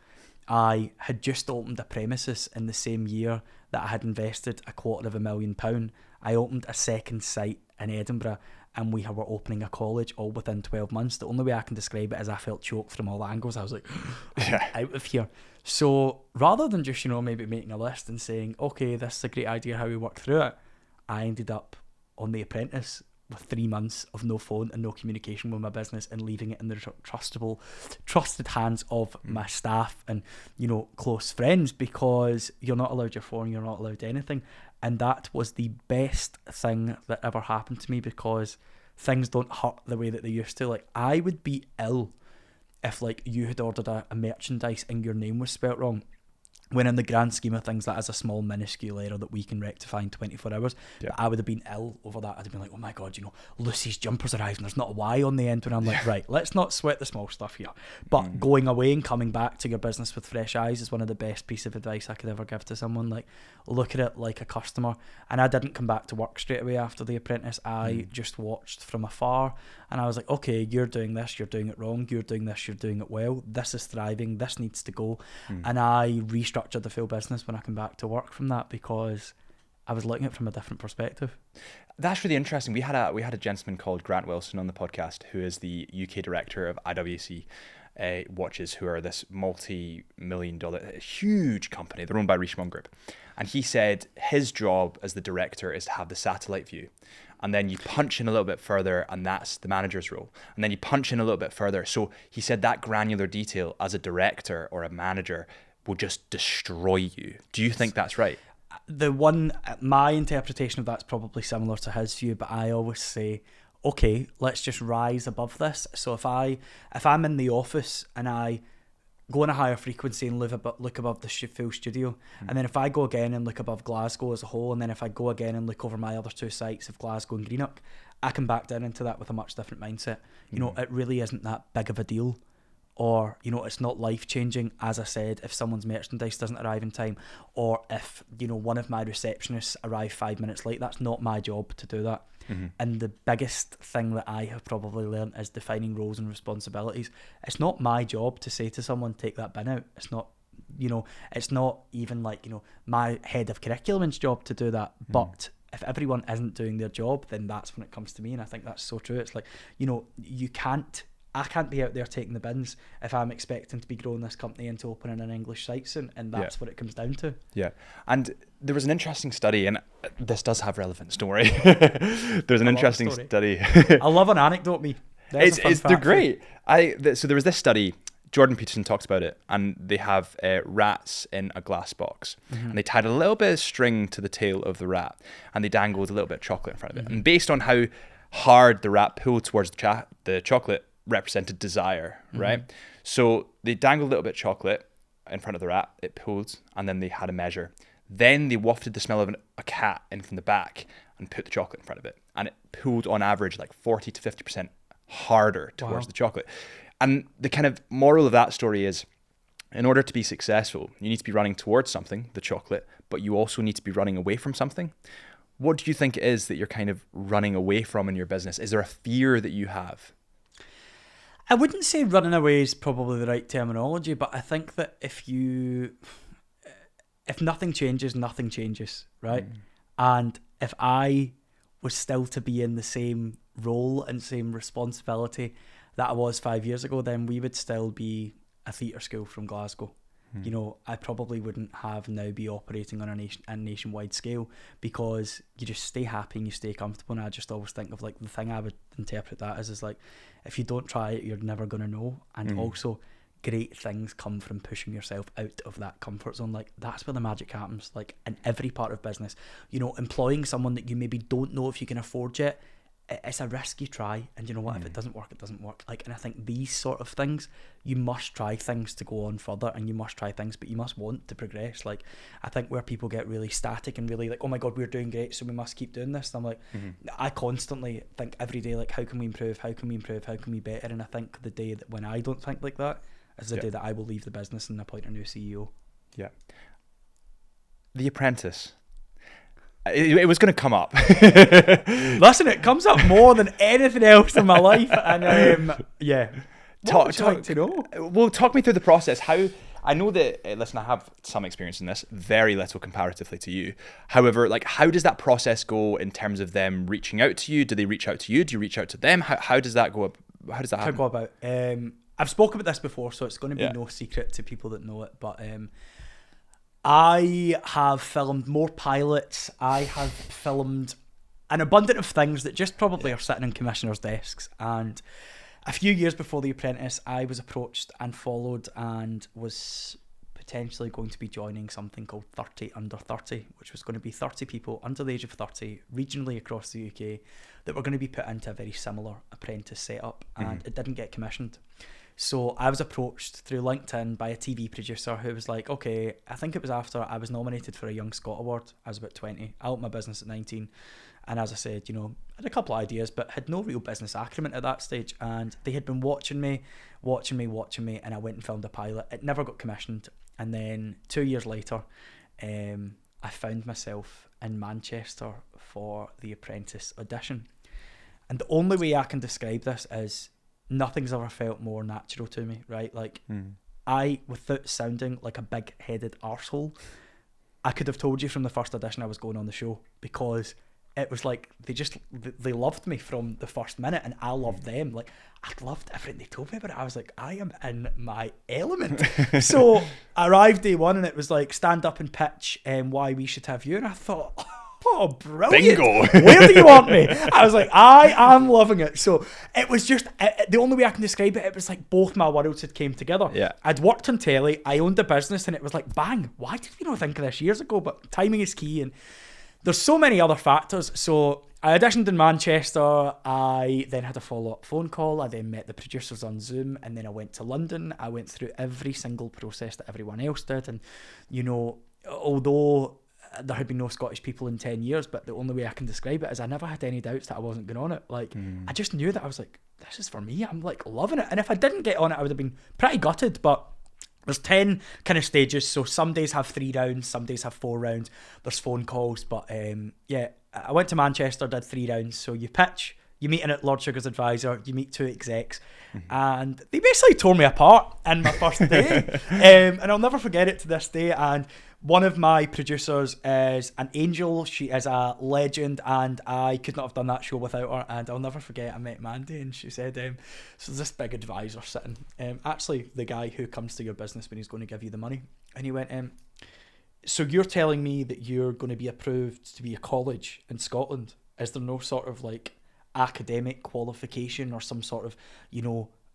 I had just opened a premises in the same year that I had invested £250,000. I opened a second site in Edinburgh, and we were opening a college all within 12 months. The only way I can describe it is I felt choked from all angles. I was like, out of here. So rather than just, maybe making a list and saying, okay, this is a great idea, how we work through it, I ended up on The Apprentice with 3 months of no phone and no communication with my business, and leaving it in the trusted hands of my staff and, close friends, because you're not allowed your phone, you're not allowed anything. And that was the best thing that ever happened to me, because things don't hurt the way that they used to. Like, I would be ill if, you had ordered a merchandise and your name was spelt wrong. When in the grand scheme of things, that is a small, minuscule error that we can rectify in 24 hours. Yeah. But I would have been ill over that. I'd have been like, oh my God, Lucy's jumper's arrived and there's not a Y on the end. And I'm like, right, let's not sweat the small stuff here. But going away and coming back to your business with fresh eyes is one of the best pieces of advice I could ever give to someone. Like, look at it like a customer. And I didn't come back to work straight away after The Apprentice. I just watched from afar, and I was like, okay, you're doing this, you're doing it wrong. You're doing this, you're doing it well. This is thriving. This needs to go. And I restructured the full business when I came back to work from that, because I was looking at it from a different perspective. That's really interesting. We had a gentleman called Grant Wilson on the podcast, who is the UK director of IWC watches, who are this multi-million-dollar huge company. They're owned by Reece Group. And he said his job as the director is to have the satellite view. And then you punch in a little bit further, and that's the manager's role. And then you punch in a little bit further. So he said that granular detail as a director or a manager will just destroy you. Do you think that's right? My interpretation of that's probably similar to his view, but I always say, okay, let's just rise above this. So if I'm in the office and I go on a higher frequency and look above the full studio, and then if I go again and look above Glasgow as a whole, and then if I go again and look over my other 2 sites of Glasgow and Greenock, I can back down into that with a much different mindset. It really isn't that big of a deal. Or, it's not life-changing, as I said, if someone's merchandise doesn't arrive in time, or if, one of my receptionists arrive 5 minutes late. That's not my job to do that. And the biggest thing that I have probably learned is defining roles and responsibilities. It's not my job to say to someone, take that bin out. It's not, it's not even my head of curriculum's job to do that. But if everyone isn't doing their job, then that's when it comes to me. And I think that's so true. It's like, I can't be out there taking the bins if I'm expecting to be growing this company into opening an English site soon, and that's what it comes down to. Yeah, and there was an interesting study, and This does have relevance, don't worry. There's an I love a interesting story. study. I love an anecdote, me. There's a fun They're fact for you. great. So there was this study. Jordan Peterson talks about it, and they have rats in a glass box, and they tied a little bit of string to the tail of the rat, and they dangled a little bit of chocolate in front of it. And based on how hard the rat pulled towards the chocolate, represented desire, right? So they dangled a little bit of chocolate in front of the rat, it pulled, and then they had a measure. Then they wafted the smell of a cat in from the back and put the chocolate in front of it, and it pulled on average like 40 to 50% harder towards the chocolate. And the kind of moral of that story is, in order to be successful, you need to be running towards something, the chocolate, but you also need to be running away from something. What do you think it is that you're kind of running away from in your business? Is there a fear that you have? I wouldn't say running away is probably the right terminology, but I think that if nothing changes, nothing changes, right? And if I was still to be in the same role and same responsibility that I was 5 years ago, then we would still be a theatre school from Glasgow. You know, I probably wouldn't have now be operating on a nationwide scale, because you just stay happy and you stay comfortable. And I just always think of like, the thing I would interpret that as is like, if you don't try it, you're never going to know. And also, great things come from pushing yourself out of that comfort zone. Like, that's where the magic happens. Like, in every part of business, you know, employing someone that you maybe don't know if you can afford yet, it's a risk you try, and you know what, if it doesn't work, it doesn't work. Like, and I think these sort of things, you must try things to go on further, and you must try things, but you must want to progress. Like, I think where people get really static and really like, oh my god, we're doing great, so we must keep doing this, and I'm like, I constantly think every day, like, how can we improve, how can we improve, how can we better? And I think the day that when I don't think like that is the day that I will leave the business and appoint a new CEO. Yeah. The Apprentice. It was going to come up. Listen, it comes up more than anything else in my life, and yeah. What would you like to know? Well, talk me through the process. How I know that. Listen, I have some experience in this, very little comparatively to you. However, like, how does that process go in terms of them reaching out to you? Do they reach out to you? Do you reach out to them? How does that go? How does that happen? Go about? I've spoken about this before, so it's going to be no secret to people that know it. But I have filmed more pilots. I have filmed an abundance of things that just probably are sitting in commissioners' desks. And a few years before The Apprentice, I was approached and followed and was potentially going to be joining something called 30 Under 30, which was going to be 30 people under the age of 30 regionally across the UK that were going to be put into a very similar apprentice setup, and it didn't get commissioned. So I was approached through LinkedIn by a TV producer who was like, okay, I think it was after I was nominated for a Young Scot Award. I was about 20. I opened my business at 19. And as I said, you know, I had a couple of ideas, but had no real business acumen at that stage. And they had been watching me. And I went and filmed a pilot. It never got commissioned. And then 2 years later, I found myself in Manchester for the Apprentice audition. And the only way I can describe this is nothing's ever felt more natural to me, right? Like, I, without sounding like a big-headed arsehole, I could have told you from the first audition I was going on the show, because it was like they loved me from the first minute, and I loved them. Like, I loved everything they told me about it. I was like, I am in my element. So I arrived day one, and it was like, stand up and pitch why we should have you. And I thought, oh, brilliant. Bingo. Where do you want me? I was like, I am loving it. So it was just, the only way I can describe it, it was like both my worlds had came together. Yeah. I'd worked on telly, I owned a business, and it was like, bang, why did we not think of this years ago? But timing is key, and there's so many other factors. So I auditioned in Manchester. I then had a follow-up phone call. I then met the producers on Zoom, and then I went to London. I went through every single process that everyone else did. And, you know, although there had been no Scottish people in 10 years, but the only way I can describe it is I never had any doubts that I wasn't going on it. Like, I just knew that I was like, this is for me. I'm like loving it. And if I didn't get on it, I would have been pretty gutted. But there's 10 kind of stages. So some days have 3 rounds, some days have 4 rounds. There's phone calls. But yeah, I went to Manchester, did 3 rounds. So you pitch, you meet in at Lord Sugar's advisor, you meet 2 execs, and they basically tore me apart in my first day. And I'll never forget it to this day. And one of my producers is an angel. She is a legend, and I could not have done that show without her. And I'll never forget, I met Mandy, and she said, so there's this big advisor sitting, actually the guy who comes to your business when he's going to give you the money. And he went, So you're telling me that you're going to be approved to be a college in Scotland? Is there no sort of like academic qualification or some sort of,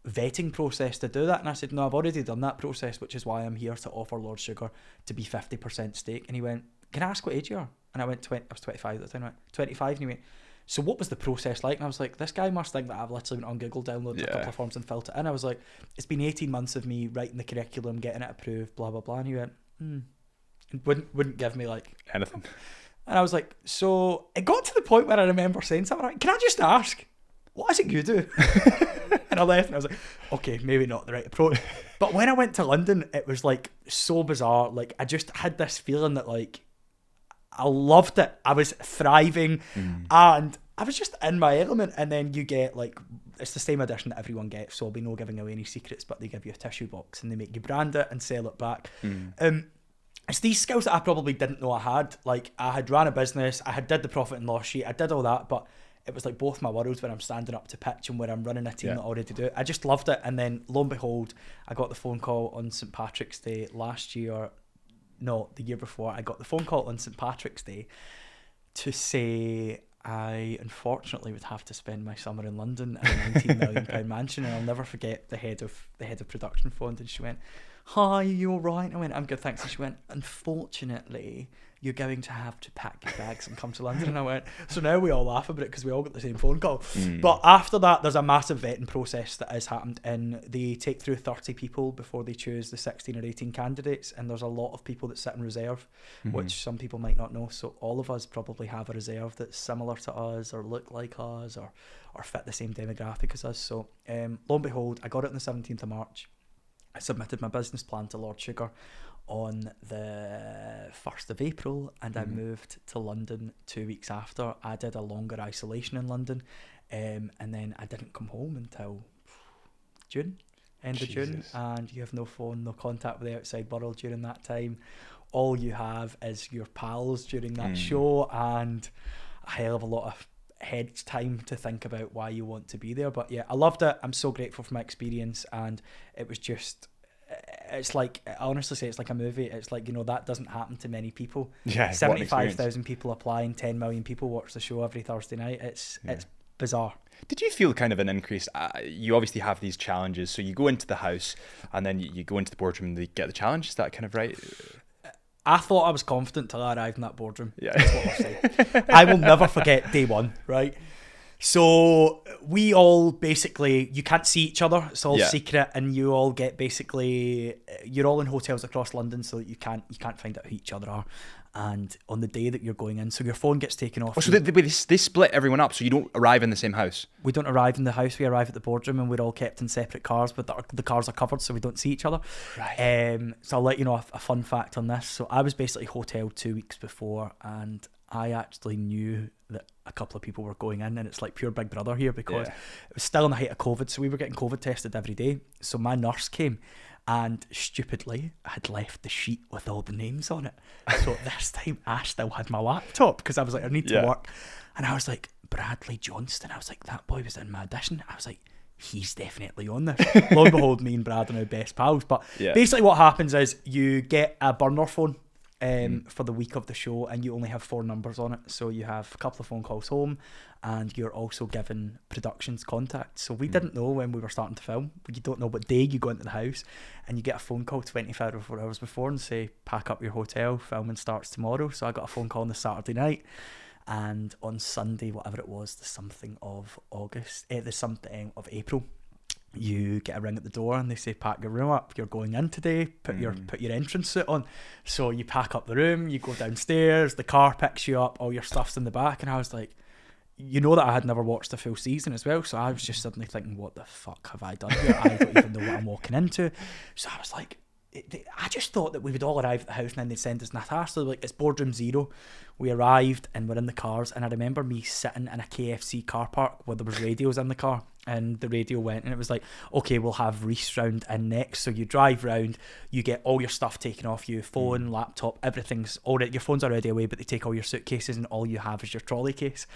vetting process to do that? And I said, no, I've already done that process, which is why I'm here to offer Lord Sugar to be 50% stake. And he went, can I ask what age you are? And I went, I was 25 at the time. I went, 25? And he went, so what was the process like? And I was like, this guy must think that I've literally went on Google, downloaded a couple of forms and filled it in. I was like, it's been 18 months of me writing the curriculum, getting it approved, blah, blah, blah. And he went, and wouldn't give me like anything. And I was like, so it got to the point where I remember saying something like, can I just ask, what is it you do? And I left and I was like, okay, maybe not the right approach. But when I went to London, it was like so bizarre. Like I just had this feeling that like I loved it. I was thriving and I was just in my element. And then you get like, it's the same edition that everyone gets. So I'll be no giving away any secrets, but they give you a tissue box and they make you brand it and sell it back. It's these skills that I probably didn't know I had. Like I had ran a business, I had did the profit and loss sheet, I did all that, but it was like both my worlds when I'm standing up to pitch and where I'm running a team that already do it. I just loved it. And then lo and behold, I got the phone call on St. Patrick's Day the year before. I got the phone call on St. Patrick's Day to say I unfortunately would have to spend my summer in London in a £19 million mansion. And I'll never forget the head of production phoned and she went, hi, you all right? I went, I'm good, thanks. And she went, unfortunately, you're going to have to pack your bags and come to London. And I went, so now we all laugh about it because we all got the same phone call. But after that, there's a massive vetting process that has happened, and they take through 30 people before they choose the 16 or 18 candidates. And there's a lot of people that sit in reserve, which some people might not know. So all of us probably have a reserve that's similar to us or look like us or fit the same demographic as us. So lo and behold, I got it on the 17th of March. I submitted my business plan to Lord Sugar on the 1st of April and I moved to London 2 weeks after. I did a longer isolation in London and then I didn't come home until end of June, and you have no phone, no contact with the outside world during that time. All you have is your pals during that show and a hell of a lot of head time to think about why you want to be there. But yeah, I loved it. I'm so grateful for my experience, and it was just, it's like, I honestly say it's like a movie. It's like, that doesn't happen to many people. 75,000 people applying, 10 million people watch the show every Thursday night. It's bizarre. Did you feel kind of an increase? You obviously have these challenges, so you go into the house and then you go into the boardroom and they get the challenge. Is that kind of right? I thought I was confident till I arrived in that boardroom. Yeah. That's what I'll say. I will never forget day one, right? So we all basically, you can't see each other. It's all secret, and you all get basically, you're all in hotels across London, so that you can't find out who each other are. And on the day that you're going in, so your phone gets taken off. Oh, so they split everyone up, so you don't arrive in the same house? We don't arrive in the house, we arrive at the boardroom, and we're all kept in separate cars, but the cars are covered so we don't see each other. Right. So I'll let you know a fun fact on this. So I was basically hoteled 2 weeks before, and I actually knew that a couple of people were going in, and it's like pure Big Brother here because it was still in the height of COVID, so we were getting COVID tested every day. So my nurse came and stupidly had left the sheet with all the names on it. So this time I still had my laptop because I was like, I need to work. And I was like, Bradley Johnston. I was like, that boy was in my audition. I was like, he's definitely on this. Lo and behold, me and Brad are now best pals. But basically what happens is you get a burner phone for the week of the show, and you only have 4 numbers on it. So you have a couple of phone calls home, and you're also given production's contacts. So we didn't know when we were starting to film. You don't know what day you go into the house, and you get a phone call 24 hours before and say, pack up your hotel, filming starts tomorrow. So I got a phone call on the Saturday night, and on Sunday, whatever it was, the something of April, you get a ring at the door and they say, pack your room up, you're going in today, put your entrance suit on. So you pack up the room, you go downstairs, the car picks you up, all your stuff's in the back. And I was like, that I had never watched a full season as well, so I was just suddenly thinking, what the fuck have I done here? I don't even know what I'm walking into. So I was like, I just thought that we would all arrive at the house and then they'd send us Natasha. So like, it's boardroom 0. We arrived and we're in the cars, and I remember me sitting in a KFC car park where there was radios in the car, and the radio went and it was like, okay, we'll have Reece round in next. So you drive round, you get all your stuff taken off you, phone, laptop, everything's already, your phone's already away, but they take all your suitcases and all you have is your trolley case.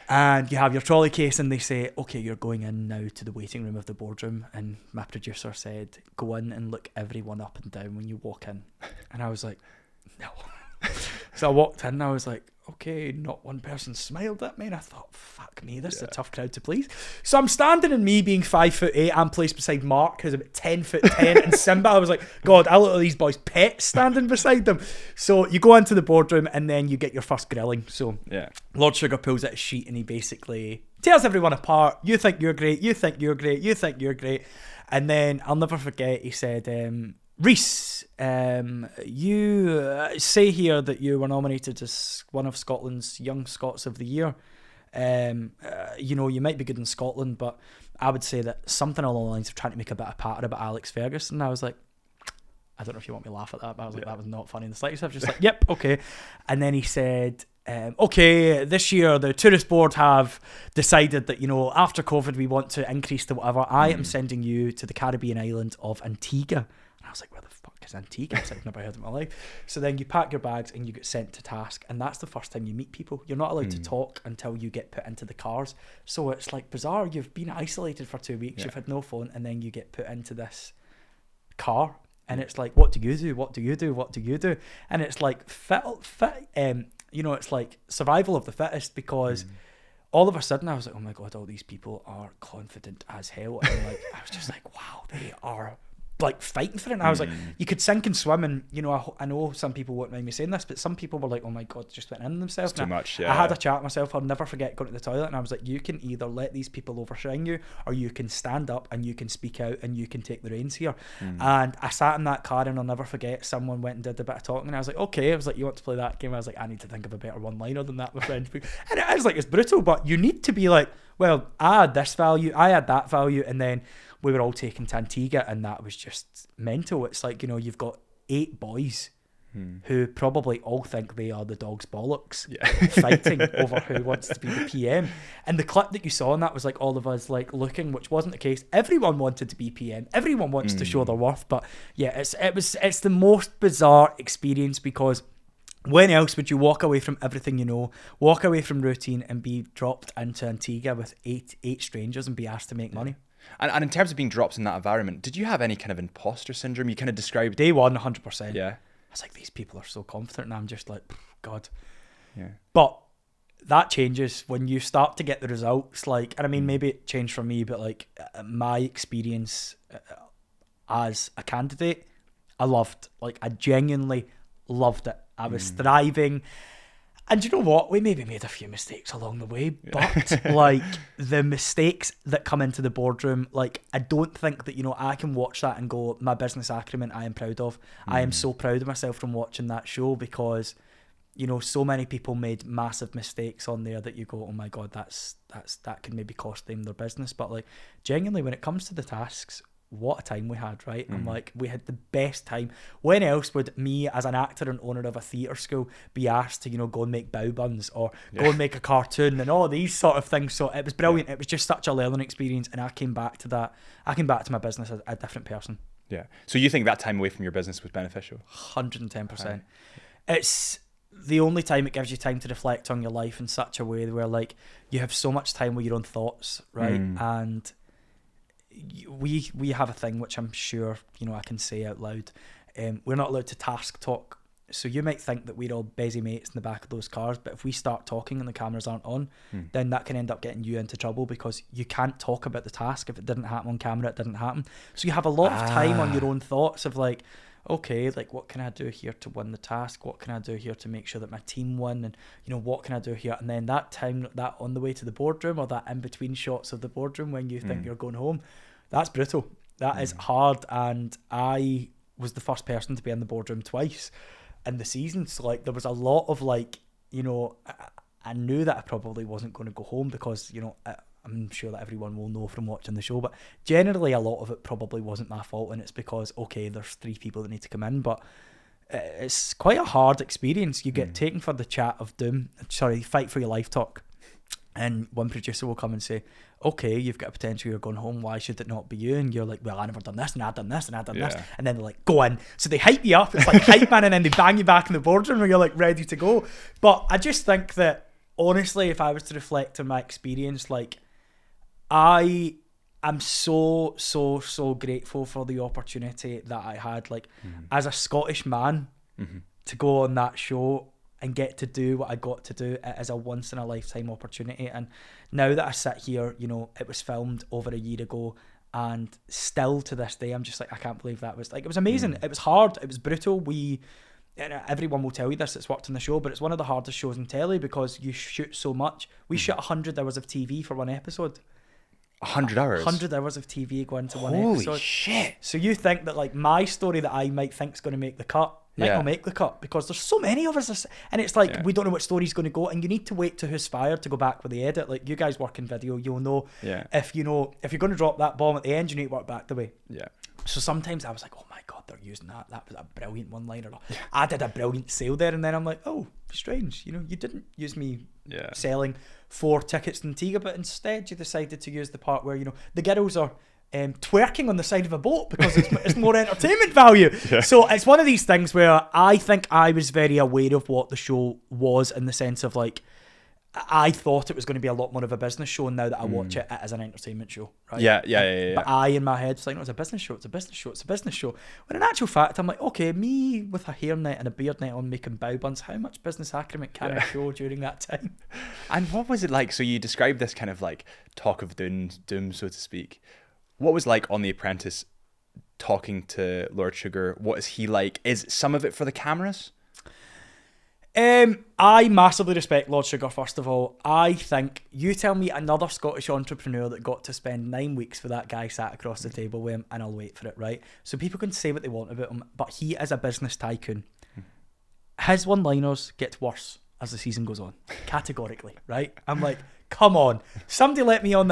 And you have your trolley case and they say, okay, you're going in now to the waiting room of the boardroom. And my producer said, go in and look everyone up and down when you walk in. And I was like, no. So I walked in and I was like, okay, not one person smiled at me, and I thought, fuck me, this is a tough crowd to please. So I'm standing, and me being 5'8", I'm placed beside Mark, who's about 10'10", and Simba. I was like, God, I look at these boys' pets standing beside them. So you go into the boardroom, and then you get your first grilling. So Lord Sugar pulls out a sheet, and he basically tears everyone apart. You think you're great, you think you're great, you think you're great. And then I'll never forget, he said, Reece, you say here that you were nominated as one of Scotland's Young Scots of the Year. You might be good in Scotland, but I would say that something along the lines of trying to make a bit of patter about Alex Ferguson. I was like, I don't know if you want me to laugh at that, but I was like, that was not funny in the slightest. I was just like, yep, okay. And then he said, okay, this year the tourist board have decided that, after COVID we want to increase to whatever. I am sending you to the Caribbean island of Antigua. I was like, where the fuck is Antigua? I've never heard of it in my life. So then you pack your bags and you get sent to task, and that's the first time you meet people. You're not allowed to talk until you get put into the cars. So it's like bizarre. You've been isolated for 2 weeks, you've had no phone, and then you get put into this car, and it's like, what do you do? What do you do? What do you do? And it's like it's like survival of the fittest, because all of a sudden I was like, oh my God, all these people are confident as hell. And I was just like, wow, they are like fighting for it. And I was like, you could sink and swim, and I know some people won't mind me saying this, but some people were like, oh my God, just went in themselves. It's too much. I had a chat with myself. I'll never forget going to the toilet, and I was like, you can either let these people overshine you, or you can stand up and you can speak out and you can take the reins here. And I sat in that car, and I'll never forget, someone went and did a bit of talking, and I was like, okay. I was like, you want to play that game? I was like, I need to think of a better one-liner than that, my friend. And I was like, it's brutal, but you need to be like, well, I had this value, I had that value, and then we were all taken to Antigua, and that was just mental. It's like, you've got 8 boys who probably all think they are the dog's bollocks, fighting over who wants to be the PM. And the clip that you saw in that was like all of us like looking, which wasn't the case. Everyone wanted to be PM. Everyone wants to show their worth. But yeah, it's the most bizarre experience, because when else would you walk away from everything walk away from routine, and be dropped into Antigua with eight strangers and be asked to make money? And in terms of being dropped in that environment, did you have any kind of imposter syndrome? You kind of described Day one, 100%. Yeah. I was like, these people are so confident, and I'm just like, God. Yeah. But that changes when you start to get the results. Like, and I mean, maybe it changed for me, but like my experience as a candidate, I genuinely loved it. I was thriving. And you know what? We maybe made a few mistakes along the way, but like the mistakes that come into the boardroom, like I don't think that, I can watch that and go, my business acumen I am proud of. I am so proud of myself from watching that show, because, so many people made massive mistakes on there that you go, oh my God, that could maybe cost them their business. But like genuinely, when it comes to the tasks, what a time we had, right? I'm like, we had the best time. When else would me, as an actor and owner of a theatre school, be asked to, go and make bow buns, or go and make a cartoon, and all these sort of things? So it was brilliant. It was just such a learning experience, and I came back to that. I came back to my business as a different person. Yeah. So you think that time away from your business was beneficial? 110%. Right. It's the only time it gives you time to reflect on your life in such a way where like you have so much time with your own thoughts, right? And we have a thing which I'm sure I can say out loud. We're not allowed to task talk, so you might think that we're all busy mates in the back of those cars, but if we start talking and the cameras aren't on, then that can end up getting you into trouble, because you can't talk about the task. If it didn't happen on camera, it didn't happen. So you have a lot of time on your own thoughts of like, okay, like what can I do here to win the task? What can I do here to make sure that my team win? And what can I do here? And then that time, that on the way to the boardroom, or that in between shots of the boardroom when you think you're going home, that's brutal. That is hard. And I was the first person to be in the boardroom twice in the season. So like there was a lot of like, I knew that I probably wasn't going to go home, because, I'm sure that everyone will know from watching the show, but generally a lot of it probably wasn't my fault, and it's because, okay, there's 3 people that need to come in, but it's quite a hard experience. You get taken for the chat of doom, fight for your life talk, and one producer will come and say, okay, you've got a potential, you're going home, why should it not be you? And you're like, well, I never done this, and I've done this, and I've done this, and then they're like, go in. So they hype you up, it's like hype man, and then they bang you back in the boardroom where you're like ready to go. But I just think that, honestly, if I was to reflect on my experience, like, I am so grateful for the opportunity that I had, like, as a Scottish man, to go on that show and get to do what I got to do. It is a once in a lifetime opportunity. And now that I sit here, you know, it was filmed over a year ago, and still to this day, I'm just like, I can't believe that was like, it was amazing. It was hard. It was brutal. Everyone will tell you this that's worked on the show, but it's one of the hardest shows in telly because you shoot so much. We shot 100 hours of TV for one episode. 100 hours? 100 hours of TV going to one Holy episode. shit. So you think that like my story that I might think is going to make the cut might not make the cut because there's so many of us, and it's like we don't know what story's going to go, and you need to wait to who's fired to go back with the edit. Like you guys work in video, you'll know if you're going to drop that bomb at the end, you need to work back the way. Yeah. So sometimes I was like, oh my God, they're using that. That was a brilliant one-liner. I did a brilliant sale there, and then I'm like, oh, strange. You know, you didn't use me selling 4 tickets to Antigua, but instead you decided to use the part where, you know, the girls are twerking on the side of a boat because it's more entertainment value. So it's one of these things where I think I was very aware of what the show was, in the sense of like, I thought it was going to be a lot more of a business show, and now that I watch it, it is an entertainment show, right? Yeah. But I, in my head, was like, no, it's a business show, it's a business show, it's a business show. When in actual fact, I'm like, okay, me with a hairnet and a beard net on making bow buns, how much business acumen can I show during that time? And what was it like? So you described this kind of like talk of doom, so to speak. What was like on The Apprentice talking to Lord Sugar? What is he like? Is some of it for the cameras? I massively respect Lord Sugar, first of all. I think, you tell me another Scottish entrepreneur that got to spend 9 weeks with that guy sat across the table with him, and I'll wait for it, right? So people can say what they want about him, but he is a business tycoon. His one-liners get worse as the season goes on, categorically, right? I'm like, come on, somebody let me on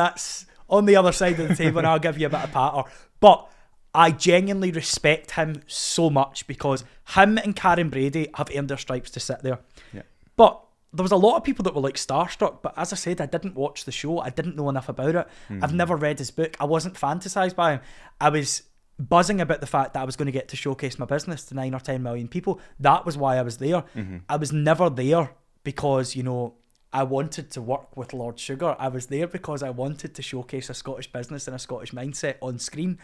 the other side of the table and I'll give you a bit of patter. But I genuinely respect him so much because him and Karen Brady have earned their stripes to sit there. Yeah. But there was a lot of people that were like starstruck. But as I said, I didn't watch the show. I didn't know enough about it. I've never read his book. I wasn't fantasized by him. I was buzzing about the fact that I was going to get to showcase my business to 9 or 10 million people. That was why I was there. I was never there because, you know, I wanted to work with Lord Sugar. I was there because I wanted to showcase a Scottish business and a Scottish mindset on screen.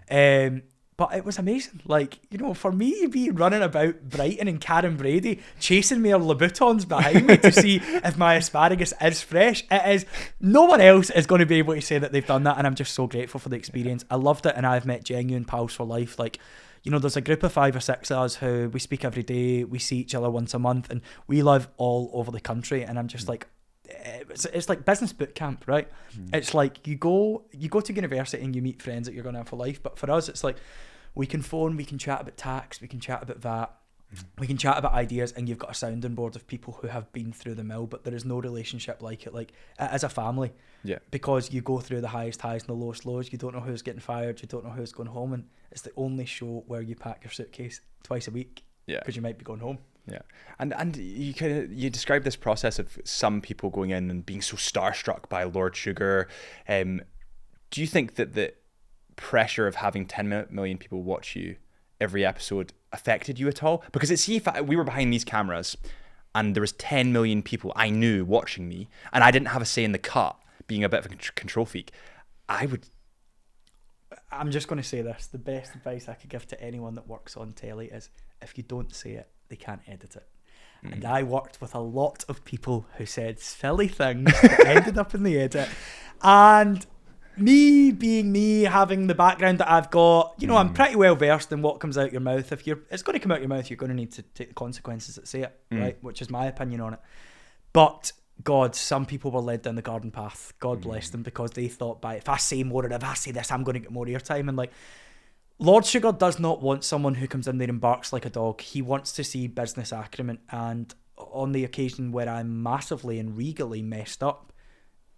But it was amazing. Like, you know, for me, be running about Brighton and Karen Brady chasing me Louboutins behind me to see if my asparagus is fresh. It is. No one else is going to be able to say that they've done that, and I'm just so grateful for the experience. I loved it, and I've met genuine pals for life. Like, you know, there's a group of 5 or 6 of us who we speak every day. We see each other once a month, and we live all over the country. And I'm just like, it's like business boot camp, right? It's like you go to university and you meet friends that you're going to have for life. But for us, it's like we can phone, we can chat about tax, we can chat about that, we can chat about ideas, and you've got a sounding board of people who have been through the mill. But there is no relationship like it. Like, it is a family. Yeah. Because you go through the highest highs and the lowest lows. You don't know who's getting fired. You don't know who's going home. And it's the only show where you pack your suitcase twice a week. Yeah. Because you might be going home. Yeah. And you described this process of some people going in and being so starstruck by Lord Sugar. Do you think that the pressure of having 10 million people watch you every episode affected you at all? Because if we were behind these cameras and there was 10 million people I knew watching me and I didn't have a say in the cut, being a bit of a control freak, I'm just going to say this. The best advice I could give to anyone that works on telly is, if you don't say it, they can't edit it. And I worked with a lot of people who said silly things that ended up in the edit. And me being me, having the background that I've got, you know, I'm pretty well versed in what comes out your mouth. It's going to come out your mouth, you're going to need to take the consequences that say it, right? Which is my opinion on it. But God, some people were led down the garden path. God bless them, because they thought, if I say more or if I say this, I'm going to get more airtime. And like, Lord Sugar does not want someone who comes in there and barks like a dog. He wants to see business acumen. And on the occasion where I massively and regally messed up,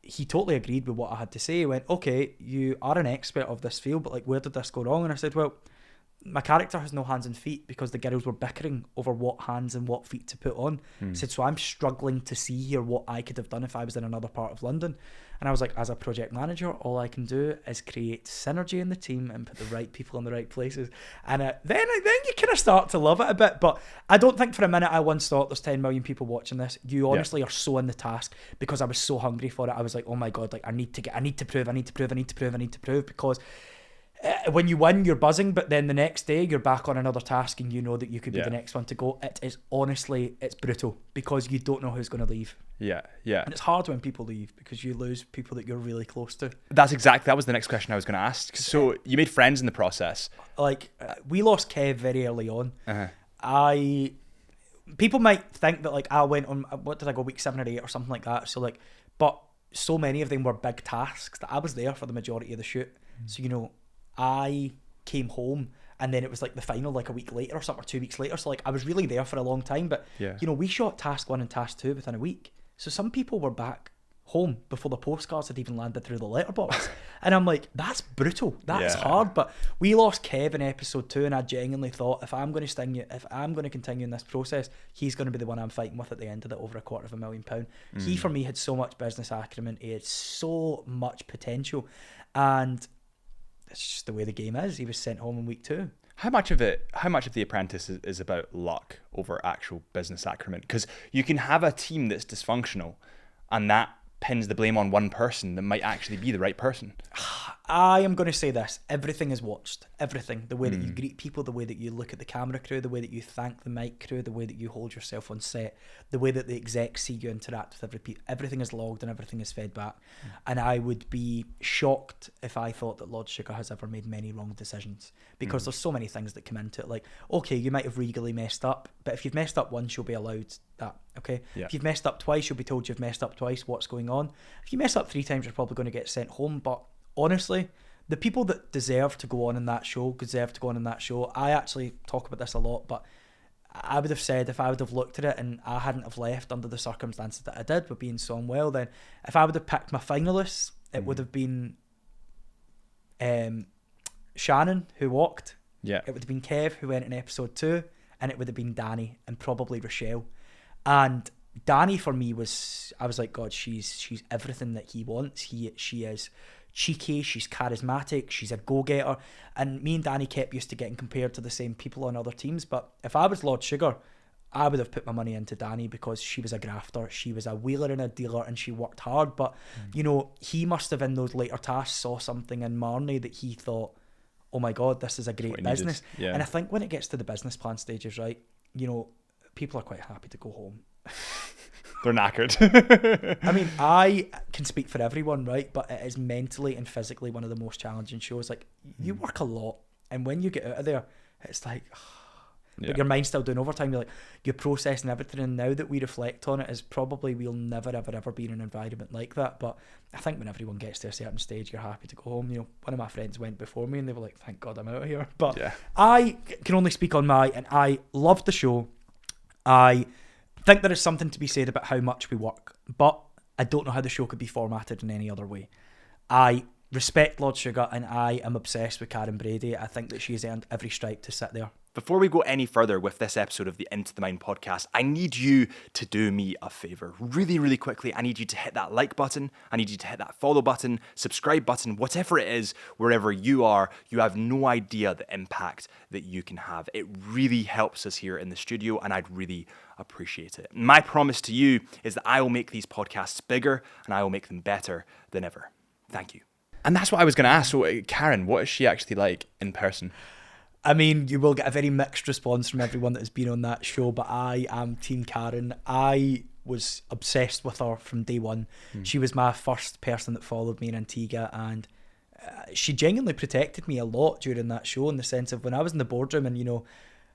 he totally agreed with what I had to say. He went, okay, you are an expert of this field, but like, where did this go wrong? And I said, well, my character has no hands and feet because the girls were bickering over what hands and what feet to put on. I said, so I'm struggling to see here what I could have done if I was in another part of London. And I was like, as a project manager, all I can do is create synergy in the team and put the right people in the right places. And then you kind of start to love it a bit. But I don't think for a minute I once thought there's 10 million people watching this. You honestly are so in the task, because I was so hungry for it. I was like, oh my God, like I need to prove, because When you win, you're buzzing, but then the next day you're back on another task and you know that you could be the next one to go. It is honestly, it's brutal because you don't know who's going to leave. Yeah, yeah. And it's hard when people leave because you lose people that you're really close to. That was the next question I was going to ask. So you made friends in the process. Like, we lost Kev very early on. Uh-huh. People might think that, like, I went on, what did I go, week 7 or 8 or something like that. So, like, but so many of them were big tasks that I was there for the majority of the shoot. So, you know, I came home and then it was like the final like a week later or something, or 2 weeks later. So, like, I was really there for a long time. But, you know, we shot task 1 and task 2 within a week. So some people were back home before the postcards had even landed through the letterbox. And I'm like, that's brutal. That's hard. But we lost Kev in episode 2, and I genuinely thought, if I'm going to continue in this process, he's going to be the one I'm fighting with at the end of it over £250,000. He, for me, had so much business acumen. He had so much potential. And it's just the way the game is. He was sent home in week 2. How much of The Apprentice is about luck over actual business acumen? Because you can have a team that's dysfunctional, and that pins the blame on one person that might actually be the right person. I am going to say this. Everything is watched. Everything. The way that you greet people, the way that you look at the camera crew, the way that you thank the mic crew, the way that you hold yourself on set, the way that the execs see you interact with everything is logged and everything is fed back. And I would be shocked if I thought that Lord Sugar has ever made many wrong decisions, because there's so many things that come into it. Like, okay, you might have regally messed up, but if you've messed up once, you'll be allowed that. Okay. Yeah. If you've messed up twice, you'll be told you've messed up twice. What's going on? If you mess up 3 times, you're probably going to get sent home. But honestly, the people that deserve to go on in that show. I actually talk about this a lot, but I would have said, if I would have looked at it and I hadn't have left under the circumstances that I did with being so unwell, then if I would have picked my finalists, it would have been Shannon, who walked. Yeah. It would have been Kev, who went in episode 2, and it would have been Danny and probably Rochelle. And Danny, for me, I was like, God, she's everything that he wants. She is cheeky, she's charismatic, she's a go-getter. And me and Danny kept used to getting compared to the same people on other teams. But if I was Lord Sugar, I would have put my money into Danny, because she was a grafter, she was a wheeler and a dealer, and she worked hard. But, you know, he must have, in those later tasks, saw something in Marnie that he thought, oh my God, this is a great business. Yeah. And I think when it gets to the business plan stages, right, you know, people are quite happy to go home. They're knackered. I mean, I can speak for everyone, right? But it is mentally and physically one of the most challenging shows. Like, you work a lot, and when you get out of there, it's like, but your mind's still doing overtime. You're processing everything, and now that we reflect on it, is probably we'll never, ever, ever be in an environment like that. But I think when everyone gets to a certain stage, you're happy to go home. You know, one of my friends went before me, and they were like, thank God I'm out of here. But I can only speak on and I loved the show. I think there is something to be said about how much we work, but I don't know how the show could be formatted in any other way. I respect Lord Sugar, and I am obsessed with Karen Brady. I think that she's earned every stripe to sit there. Before we go any further with this episode of the Into the Mind podcast, I need you to do me a favor. Really, really quickly, I need you to hit that like button. I need you to hit that follow button, subscribe button, whatever it is, wherever you are. You have no idea the impact that you can have. It really helps us here in the studio, and I'd really appreciate it. My promise to you is that I will make these podcasts bigger, and I will make them better than ever. Thank you. And that's what I was going to ask. So, Karen, what is she actually like in person? I mean, you will get a very mixed response from everyone that has been on that show, but I am Team Karen. I was obsessed with her from day one. She was my first person that followed me in Antigua, and she genuinely protected me a lot during that show, in the sense of when I was in the boardroom and, you know,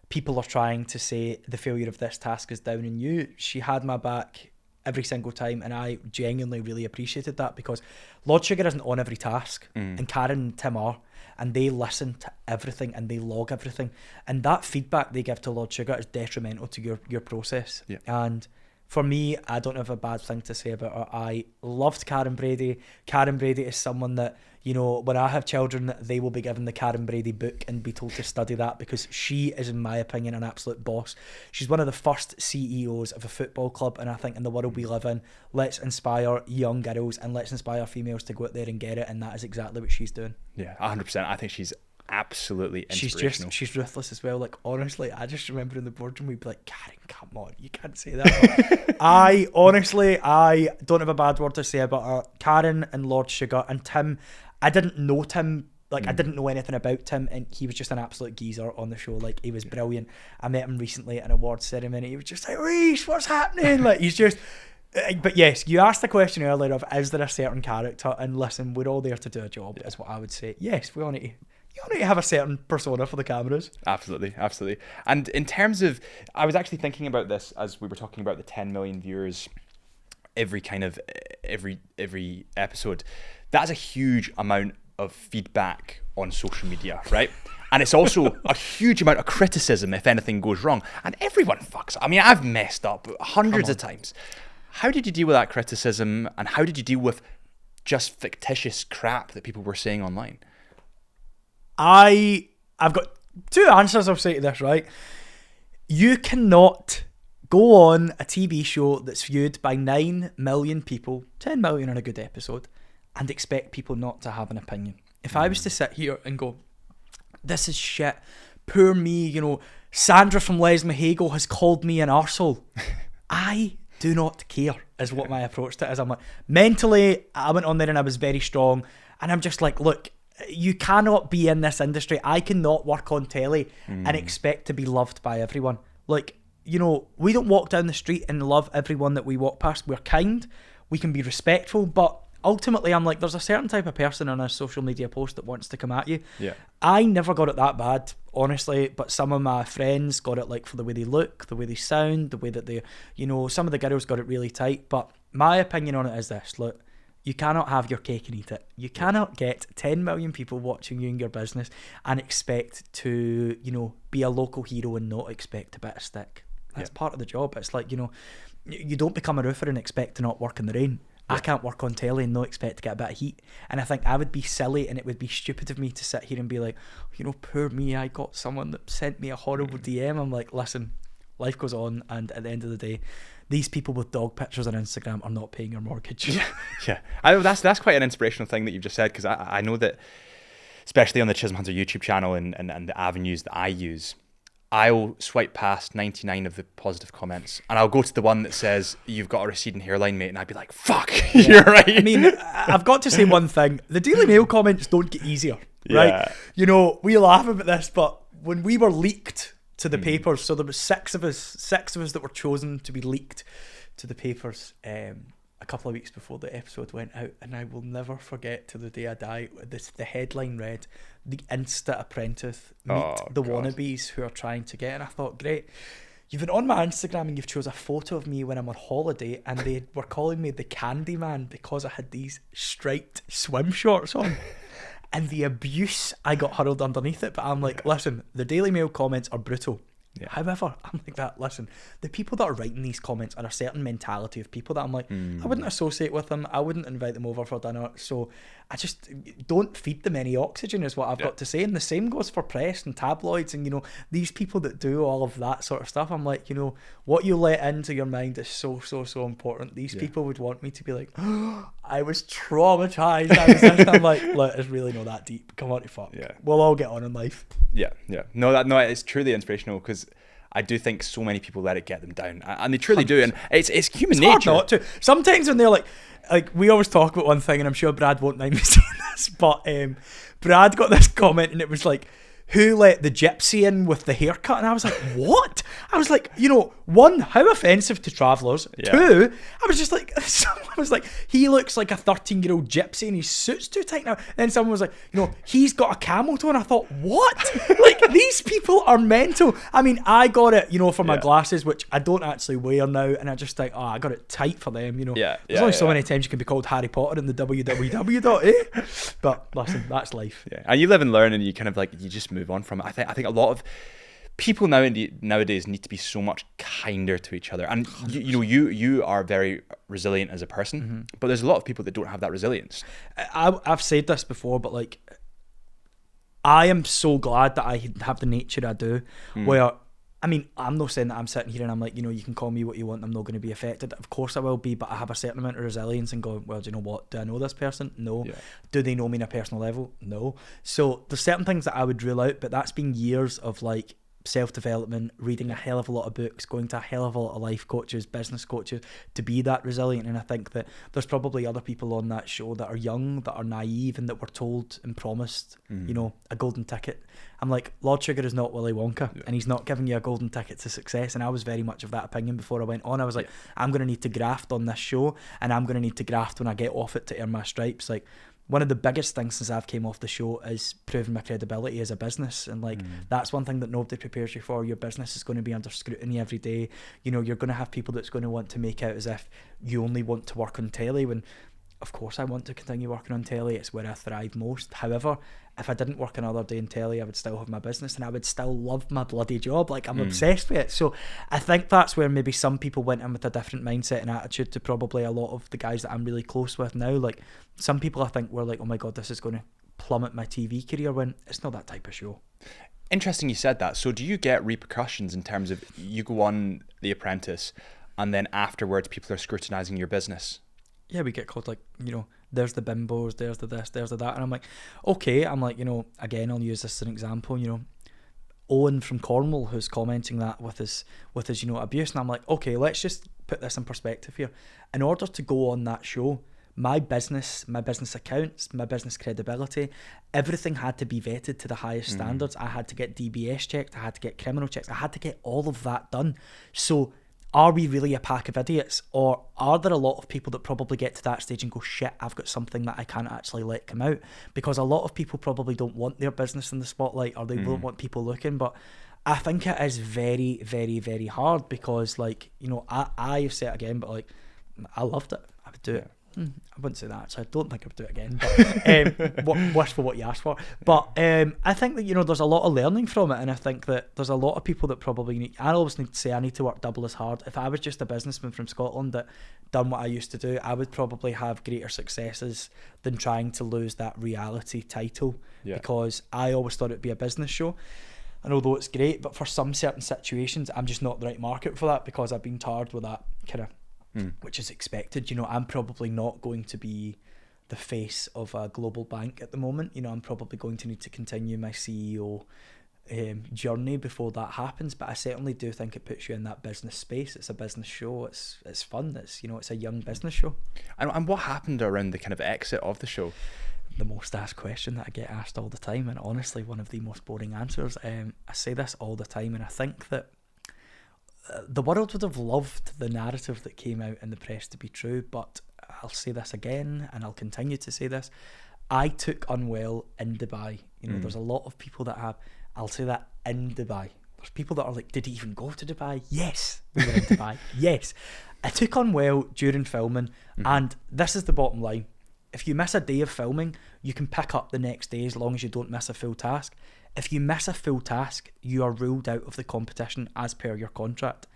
people are trying to say the failure of this task is down on you, she had my back every single time, and I genuinely really appreciated that, because Lord Sugar isn't on every task, and Karen and Tim are, and they listen to everything and they log everything, and that feedback they give to Lord Sugar is detrimental to your process. And for me, I don't have a bad thing to say about her. I loved Karen Brady. Karen Brady is someone that, you know, when I have children, they will be given the Karen Brady book and be told to study that, because she is, in my opinion, an absolute boss. She's one of the first CEOs of a football club, and I think in the world we live in, let's inspire young girls and let's inspire females to go out there and get it, and that is exactly what she's doing. Yeah, 100%. I think she's absolutely inspirational. She's ruthless as well. Like, honestly, I just remember in the boardroom we'd be like, Karen, come on, you can't say that. I don't have a bad word to say about her. Karen and Lord Sugar and Tim. I didn't know Tim Like I didn't know anything about him, and he was just an absolute geezer on the show. Like he was brilliant. I met him recently at an awards ceremony. He was just like, Reece, what's happening? Like he's just. But yes, you asked the question earlier of is there a certain character? And listen, we're all there to do a job, is what I would say. Yes, we all need to have a certain persona for the cameras. Absolutely. And in terms of, I was actually thinking about this as we were talking about the 10 million viewers every episode. That's a huge amount of feedback on social media, right? And it's also a huge amount of criticism if anything goes wrong. And everyone fucks up. I mean, I've messed up hundreds of times. How did you deal with that criticism, and how did you deal with just fictitious crap that people were saying online? I've got two answers I'll say to this, right? You cannot go on a TV show that's viewed by 9 million people, 10 million on a good episode, and expect people not to have an opinion. If I was to sit here and go, this is shit, poor me, you know, Sandra from Les Mahego has called me an arsehole. I do not care, is what my approach to it is. I'm like, mentally, I went on there and I was very strong, and I'm just like, look, you cannot be in this industry. I cannot work on telly and expect to be loved by everyone. Like, you know, we don't walk down the street and love everyone that we walk past. We're kind, we can be respectful, but ultimately I'm like, there's a certain type of person on a social media post that wants to come at you. Yeah. I never got it that bad, honestly, but some of my friends got it, like, for the way they look, the way they sound, the way that they, you know, some of the girls got it really tight. But my opinion on it is this: look, you cannot have your cake and eat it. You cannot get 10 million people watching you and your business and expect to, you know, be a local hero and not expect a bit of stick. That's part of the job. It's like, you know, you don't become a roofer and expect to not work in the rain. I can't work on telly and not expect to get a bit of heat. And I think I would be silly, and it would be stupid of me to sit here and be like, you know, poor me, I got someone that sent me a horrible DM. I'm like, listen, life goes on, and at the end of the day, these people with dog pictures on Instagram are not paying your mortgage. Yeah. That's quite an inspirational thing that you've just said, because I know that, especially on the Chisholm Hunter YouTube channel and the avenues that I use, I'll swipe past 99 of the positive comments, and I'll go to the one that says, you've got a receding hairline, mate, and I'd be like, fuck, you're right. I mean, I've got to say one thing. The Daily Mail comments don't get easier, right? Yeah. You know, we laugh about this, but when we were leaked to the papers, so there was six of us that were chosen to be leaked to the papers a couple of weeks before the episode went out, and I will never forget to the day I die, the headline read, "The Insta Apprentice meet the wannabes who are trying to get," and I thought, great, you've been on my Instagram and you've chose a photo of me when I'm on holiday, and they were calling me the Candy Man because I had these striped swim shorts on. And the abuse I got hurled underneath it. But I'm like, listen, the Daily Mail comments are brutal. Yeah. However, I'm like that. Listen, the people that are writing these comments are a certain mentality of people that I'm like, I wouldn't associate with them. I wouldn't invite them over for dinner. So I just don't feed them any oxygen, is what I've got to say. And the same goes for press and tabloids and, you know, these people that do all of that sort of stuff. I'm like, you know, what you let into your mind is so important. These people would want me to be like, oh, I was traumatized. I was this. I'm like, look, it's really not that deep. Come on to fuck. Yeah. We'll all get on in life. Yeah. No, it's truly inspirational, because I do think so many people let it get them down, and they truly do, and it's human nature. Hard not to. Sometimes when they're like we always talk about one thing, and I'm sure Brad won't mind me saying this, but Brad got this comment, and it was like, who let the gypsy in with the haircut? And I was like, what? I was like, you know, one, how offensive to travellers. Yeah. Two, I was just like, someone was like, he looks like a 13-year-old gypsy and his suit's too tight now. And then someone was like, you know, he's got a camel toe. And I thought, what? Like, these people are mental. I mean, I got it, you know, for my glasses, which I don't actually wear now. And I just think, I got it tight for them, you know. There's only so many times you can be called Harry Potter in the www. But listen, that's life. Yeah. And you live and learn, and you kind of like, you just move on from it. I think a lot of people nowadays need to be so much kinder to each other, and you are very resilient as a person, but there's a lot of people that don't have that resilience. I've said this before, but like, I am so glad that I have the nature I do, where, I mean, I'm not saying that I'm sitting here and I'm like, you know, you can call me what you want, I'm not going to be affected. Of course I will be, but I have a certain amount of resilience and going, well, do you know what? Do I know this person? No. Yeah. Do they know me on a personal level? No. So there's certain things that I would rule out, but that's been years of like self-development, reading a hell of a lot of books, going to a hell of a lot of life coaches, business coaches, to be that resilient. And I think that there's probably other people on that show that are young, that are naive, and that were told and promised, you know, a golden ticket. I'm like, Lord Sugar is not Willy Wonka, and he's not giving you a golden ticket to success. And I was very much of that opinion before I went on. I was like, I'm going to need to graft on this show, and I'm going to need to graft when I get off it to earn my stripes. Like, one of the biggest things since I've came off the show is proving my credibility as a business. And like, that's one thing that nobody prepares you for. Your business is going to be under scrutiny every day. You know, you're going to have people that's going to want to make out as if you only want to work on telly, when of course I want to continue working on telly. It's where I thrive most. However, if I didn't work another day in telly, I would still have my business, and I would still love my bloody job. Like, I'm obsessed with it. So I think that's where maybe some people went in with a different mindset and attitude to probably a lot of the guys that I'm really close with now. Like, some people I think were like, oh my God, this is going to plummet my TV career, when it's not that type of show. Interesting you said that. So do you get repercussions in terms of you go on The Apprentice and then afterwards people are scrutinizing your business? Yeah, we get called, like, you know, there's the bimbos, there's the this, there's the that. And I'm like, okay. I'm like, you know, again, I'll use this as an example, you know, Owen from Cornwall, who's commenting that with his, you know, abuse. And I'm like, okay, let's just put this in perspective here. In order to go on that show, my business accounts, my business credibility, everything had to be vetted to the highest standards. I had to get DBS checked. I had to get criminal checks. I had to get all of that done. So are we really a pack of idiots, or are there a lot of people that probably get to that stage and go, shit, I've got something that I can't actually let come out? Because a lot of people probably don't want their business in the spotlight, or they don't want people looking. But I think it is very, very, very hard, because, like, you know, I've said it again, but like, I loved it. I would do it. I wouldn't say that, so I don't think I would do it again. But wish for what you ask for. But I think that, you know, there's a lot of learning from it, and I think that there's a lot of people that probably need. I always need to say I need to work double as hard. If I was just a businessman from Scotland that done what I used to do, I would probably have greater successes than trying to lose that reality title, because I always thought it'd be a business show. And although it's great, but for some certain situations, I'm just not the right market for that, because I've been tarred with that kind of. Which is expected. You know, I'm probably not going to be the face of a global bank at the moment. You know, I'm probably going to need to continue my CEO journey before that happens. But I certainly do think it puts you in that business space. It's a business show. It's fun. It's, you know, it's a young business show. And what happened around the kind of exit of the show? The most asked question that I get asked all the time, and honestly, one of the most boring answers. I say this all the time, and I think that the world would have loved the narrative that came out in the press to be true, but I'll say this again, and I'll continue to say this. I took unwell in Dubai. You know, there's a lot of people that have, I'll say that, in Dubai. There's people that are like, did he even go to Dubai? Yes, we were in Dubai. Yes. I took unwell during filming, and this is the bottom line. If you miss a day of filming, you can pick up the next day as long as you don't miss a full task. If you miss a full task, you are ruled out of the competition as per your contract.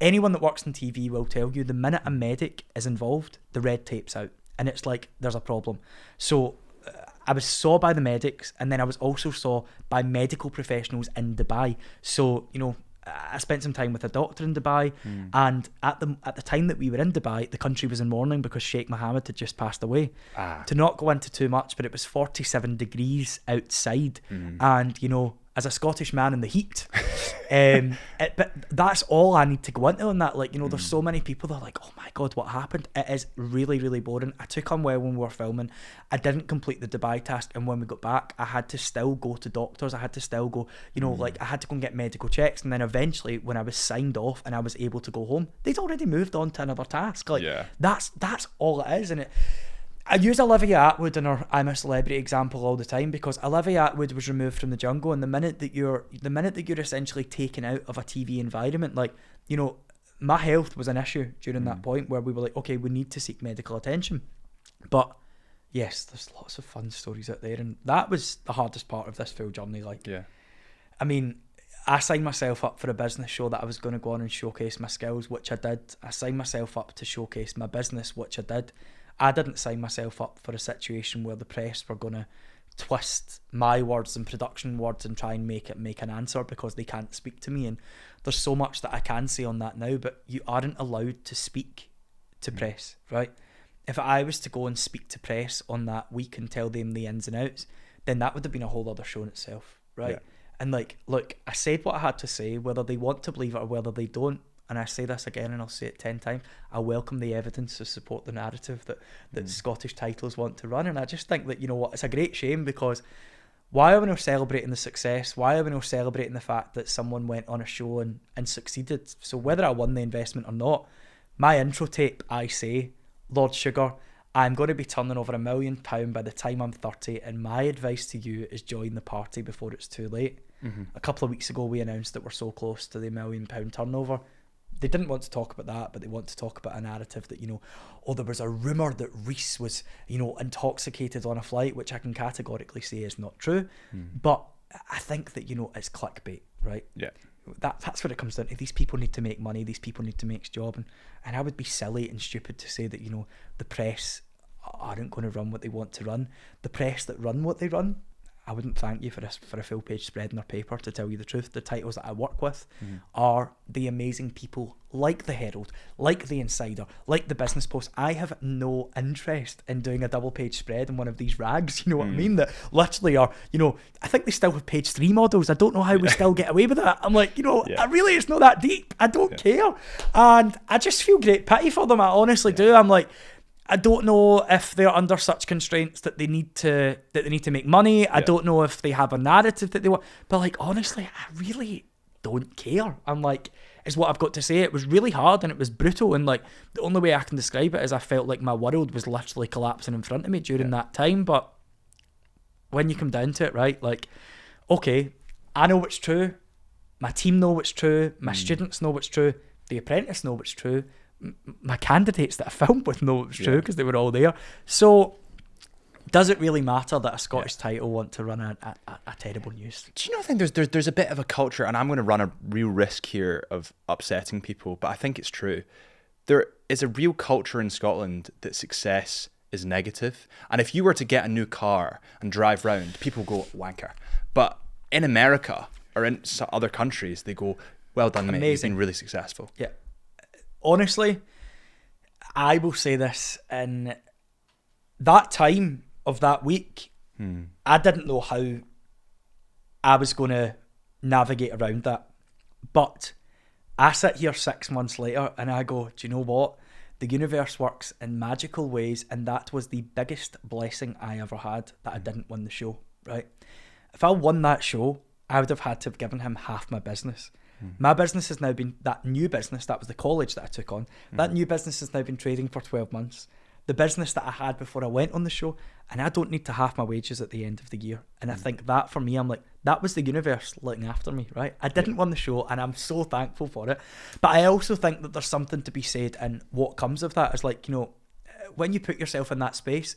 Anyone that works in TV will tell you the minute a medic is involved, the red tape's out. And it's like, there's a problem. So I was saw by the medics, and then I was also saw by medical professionals in Dubai. So, you know, I spent some time with a doctor in Dubai, and at the time that we were in Dubai, the country was in mourning because Sheikh Mohammed had just passed away. To not go into too much, but it was 47 degrees outside, and, you know, as a Scottish man in the heat, but that's all I need to go into on that. Like, you know, there's so many people that are like, oh my God, what happened? It is really, really boring. I took unwell when we were filming. I didn't complete the Dubai task, and when we got back, I had to still go to doctors. I had to still go, you know, like, I had to go and get medical checks, and then eventually when I was signed off and I was able to go home, they'd already moved on to another task. Like, that's all it is. And I use Olivia Attwood in her I'm a Celebrity example all the time, because Olivia Attwood was removed from the jungle, and the minute that you're essentially taken out of a TV environment, like, you know, my health was an issue during that point where we were like, okay, we need to seek medical attention. But yes, there's lots of fun stories out there, and that was the hardest part of this full journey. Like, I mean, I signed myself up for a business show that I was going to go on and showcase my skills, which I did. I signed myself up to showcase my business, which I did. I didn't sign myself up for a situation where the press were going to twist my words and production words and try and make an answer, because they can't speak to me. And there's so much that I can say on that now, but you aren't allowed to speak to press, right? If I was to go and speak to press on that week and tell them the ins and outs, then that would have been a whole other show in itself, right? And like, look, I said what I had to say, whether they want to believe it or whether they don't. And I say this again, and I'll say it 10 times. I welcome the evidence to support the narrative that Scottish titles want to run. And I just think that, you know what, it's a great shame, because why are we not celebrating the success? Why are we not celebrating the fact that someone went on a show and succeeded? So whether I won the investment or not, my intro tape, I say, Lord Sugar, I'm going to be turning over £1 million by the time I'm 30, and my advice to you is join the party before it's too late. A couple of weeks ago, we announced that we're so close to the £1 million turnover. They didn't want to talk about that, but they want to talk about a narrative that, you know, oh, there was a rumour that Reece was, you know, intoxicated on a flight, which I can categorically say is not true. But I think that, you know, it's clickbait, right? Yeah. That's what it comes down to. These people need to make money. These people need to make a job. And I would be silly and stupid to say that, you know, the press aren't going to run what they want to run. The press that run what they run, I wouldn't thank you for a full page spread in their paper, to tell you the truth. The titles that I work with are the amazing people like the Herald, like the Insider, like the Business Post. I have no interest in doing a double page spread in one of these rags, you know what I mean, that literally are, you know, I think they still have page 3 models. I don't know how we still get away with that. I'm like, you know, it's not that deep. I don't care. And I just feel great pity for them. I honestly do. I'm like, I don't know if they're under such constraints that they need to make money. I don't know if they have a narrative that they want. But like, honestly, I really don't care. I'm like, is what I've got to say. It was really hard and it was brutal. And like, the only way I can describe it is I felt like my world was literally collapsing in front of me during that time. But when you come down to it, right, like, okay, I know what's true. My team know what's true. My students know what's true. The Apprentice know what's true. My candidates that I filmed with know it's true, because they were all there. So does it really matter that a Scottish title want to run a terrible news? Do you not think there's a bit of a culture, and I'm going to run a real risk here of upsetting people, but I think it's true. There is a real culture in Scotland that success is negative. And if you were to get a new car and drive round, people go, wanker. But in America or in other countries, they go, well done, mate. You've been really successful. Yeah. Honestly, I will say this, in that time of that week, I didn't know how I was going to navigate around that. But I sit here 6 months later and I go, do you know what? The universe works in magical ways, and that was the biggest blessing I ever had, that I didn't win the show, right? If I won that show, I would have had to have given him half my business. My business has now been, that new business, that was the college that I took on, that new business has now been trading for 12 months. The business that I had before I went on the show, and I don't need to half my wages at the end of the year. And I think that for me, I'm like, that was the universe looking after me, right? I didn't win the show and I'm so thankful for it. But I also think that there's something to be said, and what comes of that is like, you know, when you put yourself in that space,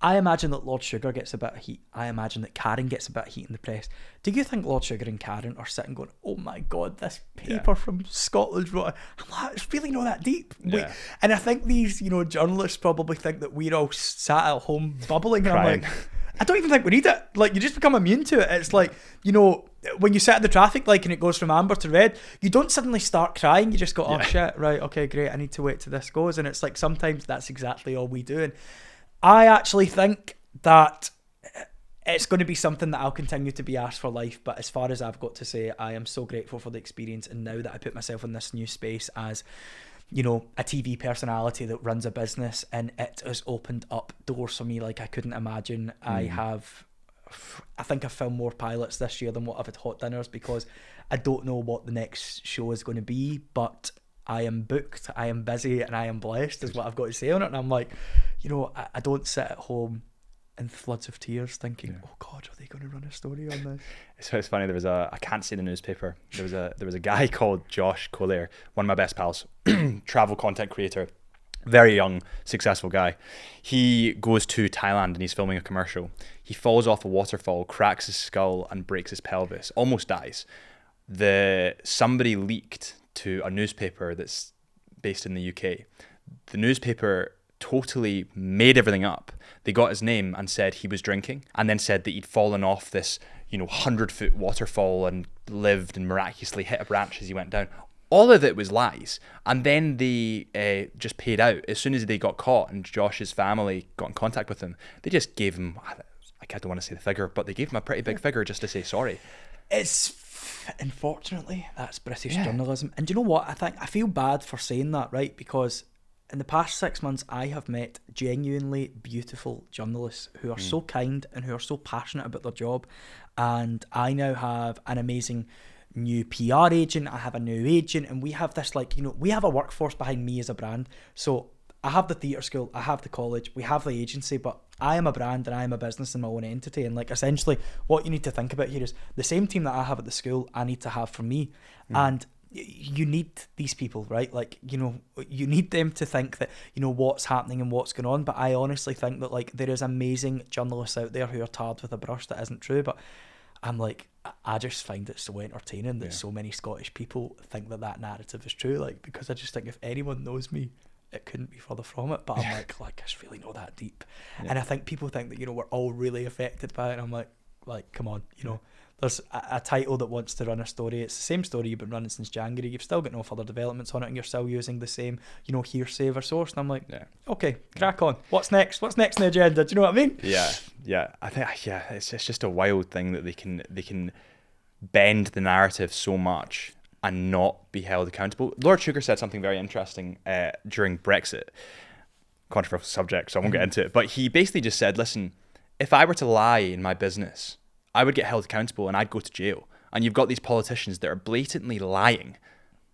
I imagine that Lord Sugar gets a bit of heat. I imagine that Karen gets a bit of heat in the press. Do you think Lord Sugar and Karen are sitting going, oh my God, this paper from Scotland wrote it? I'm like, it's really not that deep. Yeah. And I think these, you know, journalists probably think that we're all sat at home bubbling. And I'm like, I don't even think we need it. Like, you just become immune to it. It's like, you know, when you sit at the traffic light and it goes from amber to red, you don't suddenly start crying. You just go, oh shit, right, okay, great, I need to wait till this goes. And it's like, sometimes that's exactly all we do. And I actually think that it's going to be something that I'll continue to be asked for life. But as far as I've got to say, I am so grateful for the experience. And now that I put myself in this new space as, you know, a TV personality that runs a business, and it has opened up doors for me like I couldn't imagine. I think I've filmed more pilots this year than what I've had hot dinners, because I don't know what the next show is going to be, but I am booked, I am busy, and I am blessed is what I've got to say on it. And I'm like, you know, I don't sit at home in floods of tears thinking, oh God, are they going to run a story on this? So it's funny, I can't say the newspaper, there was a guy called Josh Collier, one of my best pals, travel content creator, very young, successful guy. He goes to Thailand and he's filming a commercial. He falls off a waterfall, cracks his skull and breaks his pelvis, almost dies. Somebody leaked to a newspaper that's based in the UK. The newspaper totally made everything up. They got his name and said he was drinking, and then said that he'd fallen off this, 100-foot waterfall and lived and miraculously hit a branch as he went down. All of it was lies. And then they just paid out. As soon as they got caught and Josh's family got in contact with him, they just gave him, I don't want to say the figure, but they gave him a pretty big figure just to say sorry. Unfortunately, that's British journalism. And do you know what? I feel bad for saying that, right? Because in the past 6 months, I have met genuinely beautiful journalists who are so kind and who are so passionate about their job. And I now have an amazing new PR agent. I have a new agent, and we have this, like, we have a workforce behind me as a brand. So I have the theatre school, I have the college, we have the agency, but I am a brand and I am a business in my own entity. And like, essentially what you need to think about here is the same team that I have at the school, I need to have for me. And you need these people, right? Like, you need them to think that, what's happening and what's going on. But I honestly think that, like, there is amazing journalists out there who are tarred with a brush. That isn't true, but I'm like, I just find it so entertaining that so many Scottish people think that narrative is true. Like, because I just think if anyone knows me, it couldn't be further from it. But I'm like, it's really not that deep. And I think people think that, we're all really affected by it. And I'm like, come on, there's a title that wants to run a story. It's the same story you've been running since January. You've still got no further developments on it, and you're still using the same, hearsay of a source. And I'm like, okay, crack on. What's next? What's next in the agenda? Do you know what I mean? Yeah. I think it's just a wild thing that they can bend the narrative so much and not be held accountable. Lord Sugar said something very interesting during Brexit. Controversial subject, so I won't get into it. But he basically just said, listen, if I were to lie in my business, I would get held accountable and I'd go to jail. And you've got these politicians that are blatantly lying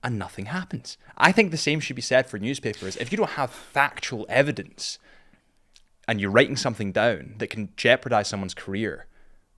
and nothing happens. I think the same should be said for newspapers. If you don't have factual evidence and you're writing something down that can jeopardize someone's career,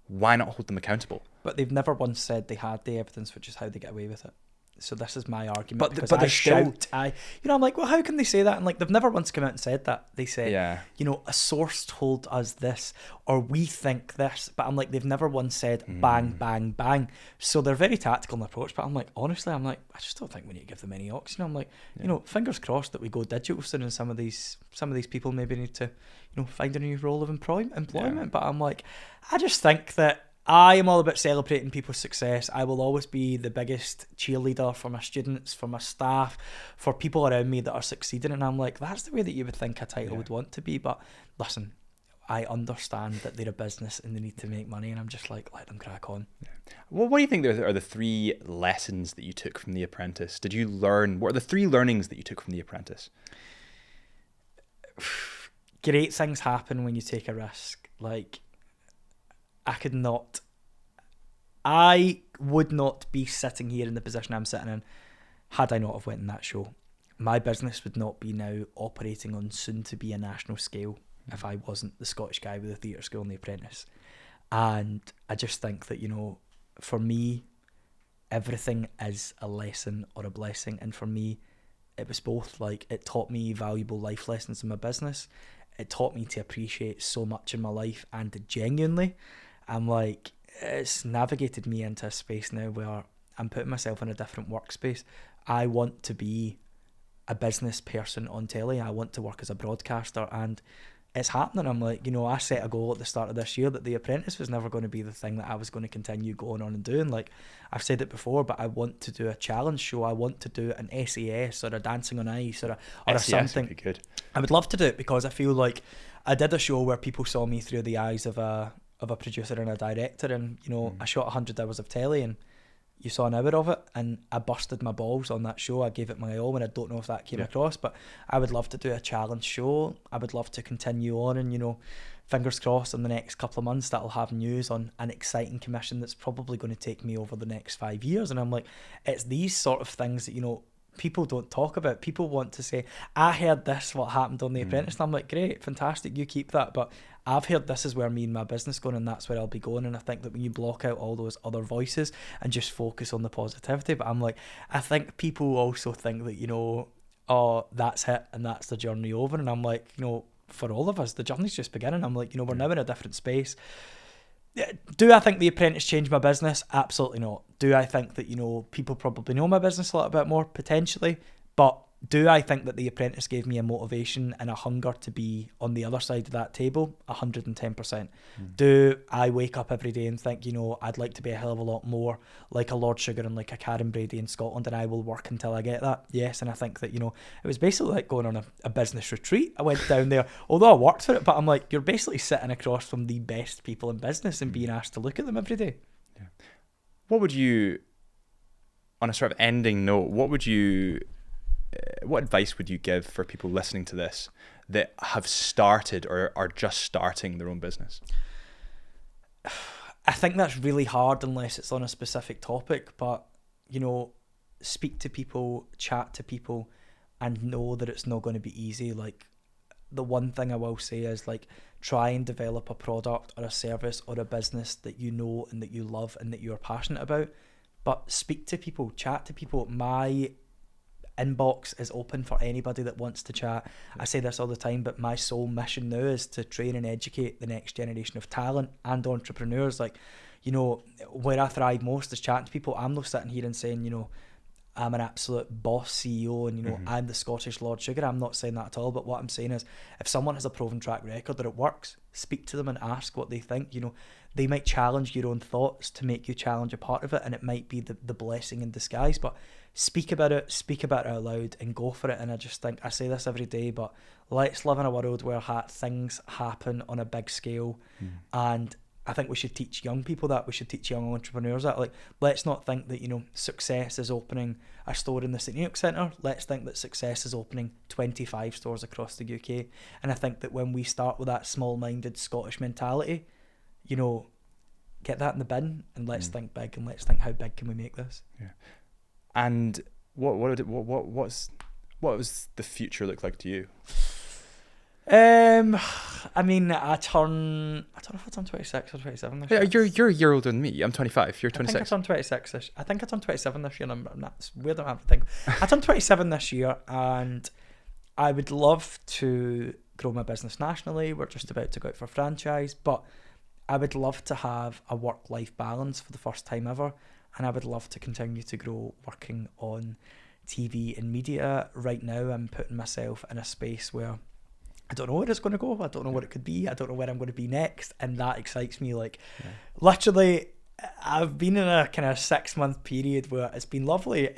why not hold them accountable? But they've never once said they had the evidence, which is how they get away with it. So this is my argument. But I shout, I'm like, well, how can they say that? And like, they've never once come out and said that. They say, a source told us this, or we think this. But I'm like, they've never once said bang, bang, bang. So they're very tactical in their approach. But I'm like, honestly, I just don't think we need to give them any oxygen. I'm like, fingers crossed that we go digital soon, and some of these people maybe need to, find a new role of employment. Yeah. But I'm like, I just think that I am all about celebrating people's success. I will always be the biggest cheerleader for my students, for my staff, for people around me that are succeeding. And I'm like, that's the way that you would think a title would want to be. But listen, I understand that they're a business and they need to make money. And I'm just like, let them crack on. Yeah. Well, what do you think are the 3 lessons that you took from The Apprentice? What are the 3 learnings that you took from The Apprentice? Great things happen when you take a risk. Like, I would not be sitting here in the position I'm sitting in had I not have went in that show. My business would not be now operating on soon to be a national scale if I wasn't the Scottish guy with the theatre school and The Apprentice. And I just think that, for me, everything is a lesson or a blessing. And for me, it was both. Like, it taught me valuable life lessons in my business. It taught me to appreciate so much in my life, and genuinely, I'm like, it's navigated me into a space now where I'm putting myself in a different workspace. I want to be a business person on telly. I want to work as a broadcaster, and it's happening. I'm like, I set a goal at the start of this year that The Apprentice was never going to be the thing that I was going to continue going on and doing. Like, I've said it before, but I want to do a challenge show. I want to do an SAS or a Dancing on Ice or something. Would be good. I would love to do it because I feel like I did a show where people saw me through the eyes of a producer and a director, and I shot 100 hours of telly and you saw an hour of it, and I busted my balls on that show. I gave it my all, and I don't know if that came across, but I would love to do a challenge show. I would love to continue on, and fingers crossed in the next couple of months that'll have news on an exciting commission that's probably going to take me over the next 5 years. And I'm like, it's these sort of things that people don't talk about. People want to say, I heard this, what happened on The Apprentice. And I'm like, great, fantastic, you keep that. But I've heard this is where me and my business going, and that's where I'll be going. And I think that when you block out all those other voices and just focus on the positivity, but I'm like, I think people also think that, oh, that's it and that's the journey over. And I'm like, for all of us, the journey's just beginning. I'm like, we're now in a different space. Do I think The Apprentice changed my business? Absolutely not. Do I think that, people probably know my business a little bit more? Potentially. But do I think that The Apprentice gave me a motivation and a hunger to be on the other side of that table? 110%. Do I wake up every day and think, I'd like to be a hell of a lot more like a Lord Sugar and like a Karen Brady in Scotland, and I will work until I get that? Yes. And I think that, it was basically like going on a business retreat. I went down there, although I worked for it, but I'm like, you're basically sitting across from the best people in business and being asked to look at them every day. Yeah. What would you, on a sort of ending note, what advice would you give for people listening to this that have started or are just starting their own business? I think that's really hard unless it's on a specific topic, but, speak to people, chat to people, and know that it's not going to be easy. Like, the one thing I will say is, like, try and develop a product or a service or a business that you know and that you love and that you're passionate about. But speak to people, chat to people. My inbox is open for anybody that wants to chat. I say this all the time, but my sole mission now is to train and educate the next generation of talent and entrepreneurs. Like, where I thrive most is chatting to people. I'm not sitting here and saying, I'm an absolute boss CEO and, I'm the Scottish Lord Sugar. I'm not saying that at all. But what I'm saying is, if someone has a proven track record that it works, speak to them and ask what they think. They might challenge your own thoughts to make you challenge a part of it, and it might be the blessing in disguise. But speak about it out loud and go for it. And I just think, I say this every day, but let's live in a world where things happen on a big scale. And I think we should teach young people that. We should teach young entrepreneurs that. Like, let's not think that, success is opening a store in the St Neots Centre. Let's think that success is opening 25 stores across the UK. And I think that when we start with that small-minded Scottish mentality, get that in the bin and let's think big, and let's think, how big can we make this? Yeah. And what does the future look like to you? I don't know if I turn 26 or 27 this year. You're a year older than me. I'm 25. You're 26. I think I turned 26 I think I turned 27 this year, and that's weird. I have to think. I turned 27 this year, and I would love to grow my business nationally. We're just about to go out for franchise, but I would love to have a work-life balance for the first time ever, and I would love to continue to grow working on TV and media. Right now, I'm putting myself in a space where I don't know where it's going to go. I don't know what it could be. I don't know where I'm going to be next, and that excites me. Like, literally, I've been in a kind of 6-month period where it's been lovely.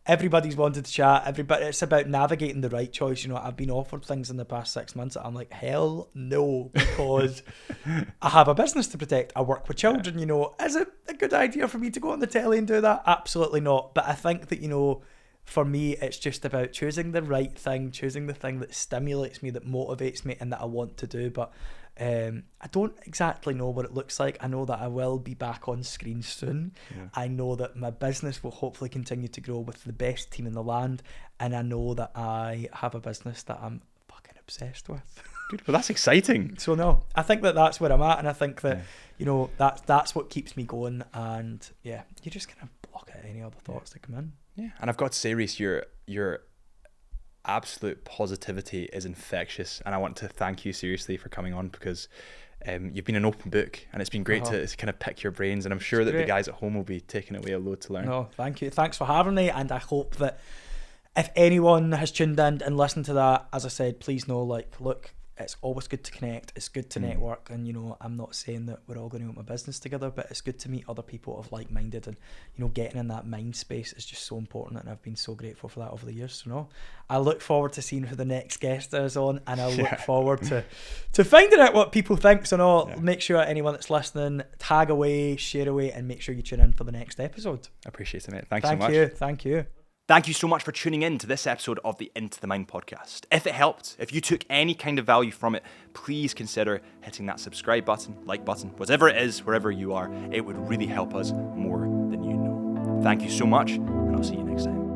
Everybody's wanted to chat. It's about navigating the right choice. I've been offered things in the past 6 months that I'm like, hell no, because I have a business to protect. I work with children. Is it a good idea for me to go on the telly and do that? Absolutely not. But I think that, for me, it's just about choosing the right thing, choosing the thing that stimulates me, that motivates me, and that I want to do. But I don't exactly know what it looks like. I know that I will be back on screen soon. Yeah. I know that my business will hopefully continue to grow with the best team in the land. And I know that I have a business that I'm fucking obsessed with. Good. Well, that's exciting. So no, I think that that's where I'm at. And I think that, that's what keeps me going. And yeah, you just kind of block out any other thoughts that come in. Yeah. And I've got to say, Reece, your absolute positivity is infectious, and I want to thank you seriously for coming on, because you've been an open book, and it's been great to kind of pick your brains, and I'm sure that the guys at home will be taking away a load to learn. No, thank you. Thanks for having me, and I hope that if anyone has tuned in and listened to that, as I said, please know, look, it's always good to connect, it's good to network, and I'm not saying that we're all going to open a business together, but it's good to meet other people of like-minded, and getting in that mind space is just so important, and I've been so grateful for that over the years. So no, I look forward to seeing who the next guest is on, and I look forward to finding out what people think. So no, make sure anyone that's listening, tag away, share away, and make sure you tune in for the next episode. I appreciate it, mate. Thanks so much. Thank you. Thank you so much for tuning in to this episode of the Into the Mind podcast. If it helped, if you took any kind of value from it, please consider hitting that subscribe button, like button, whatever it is, wherever you are. It would really help us more than you know. Thank you so much, and I'll see you next time.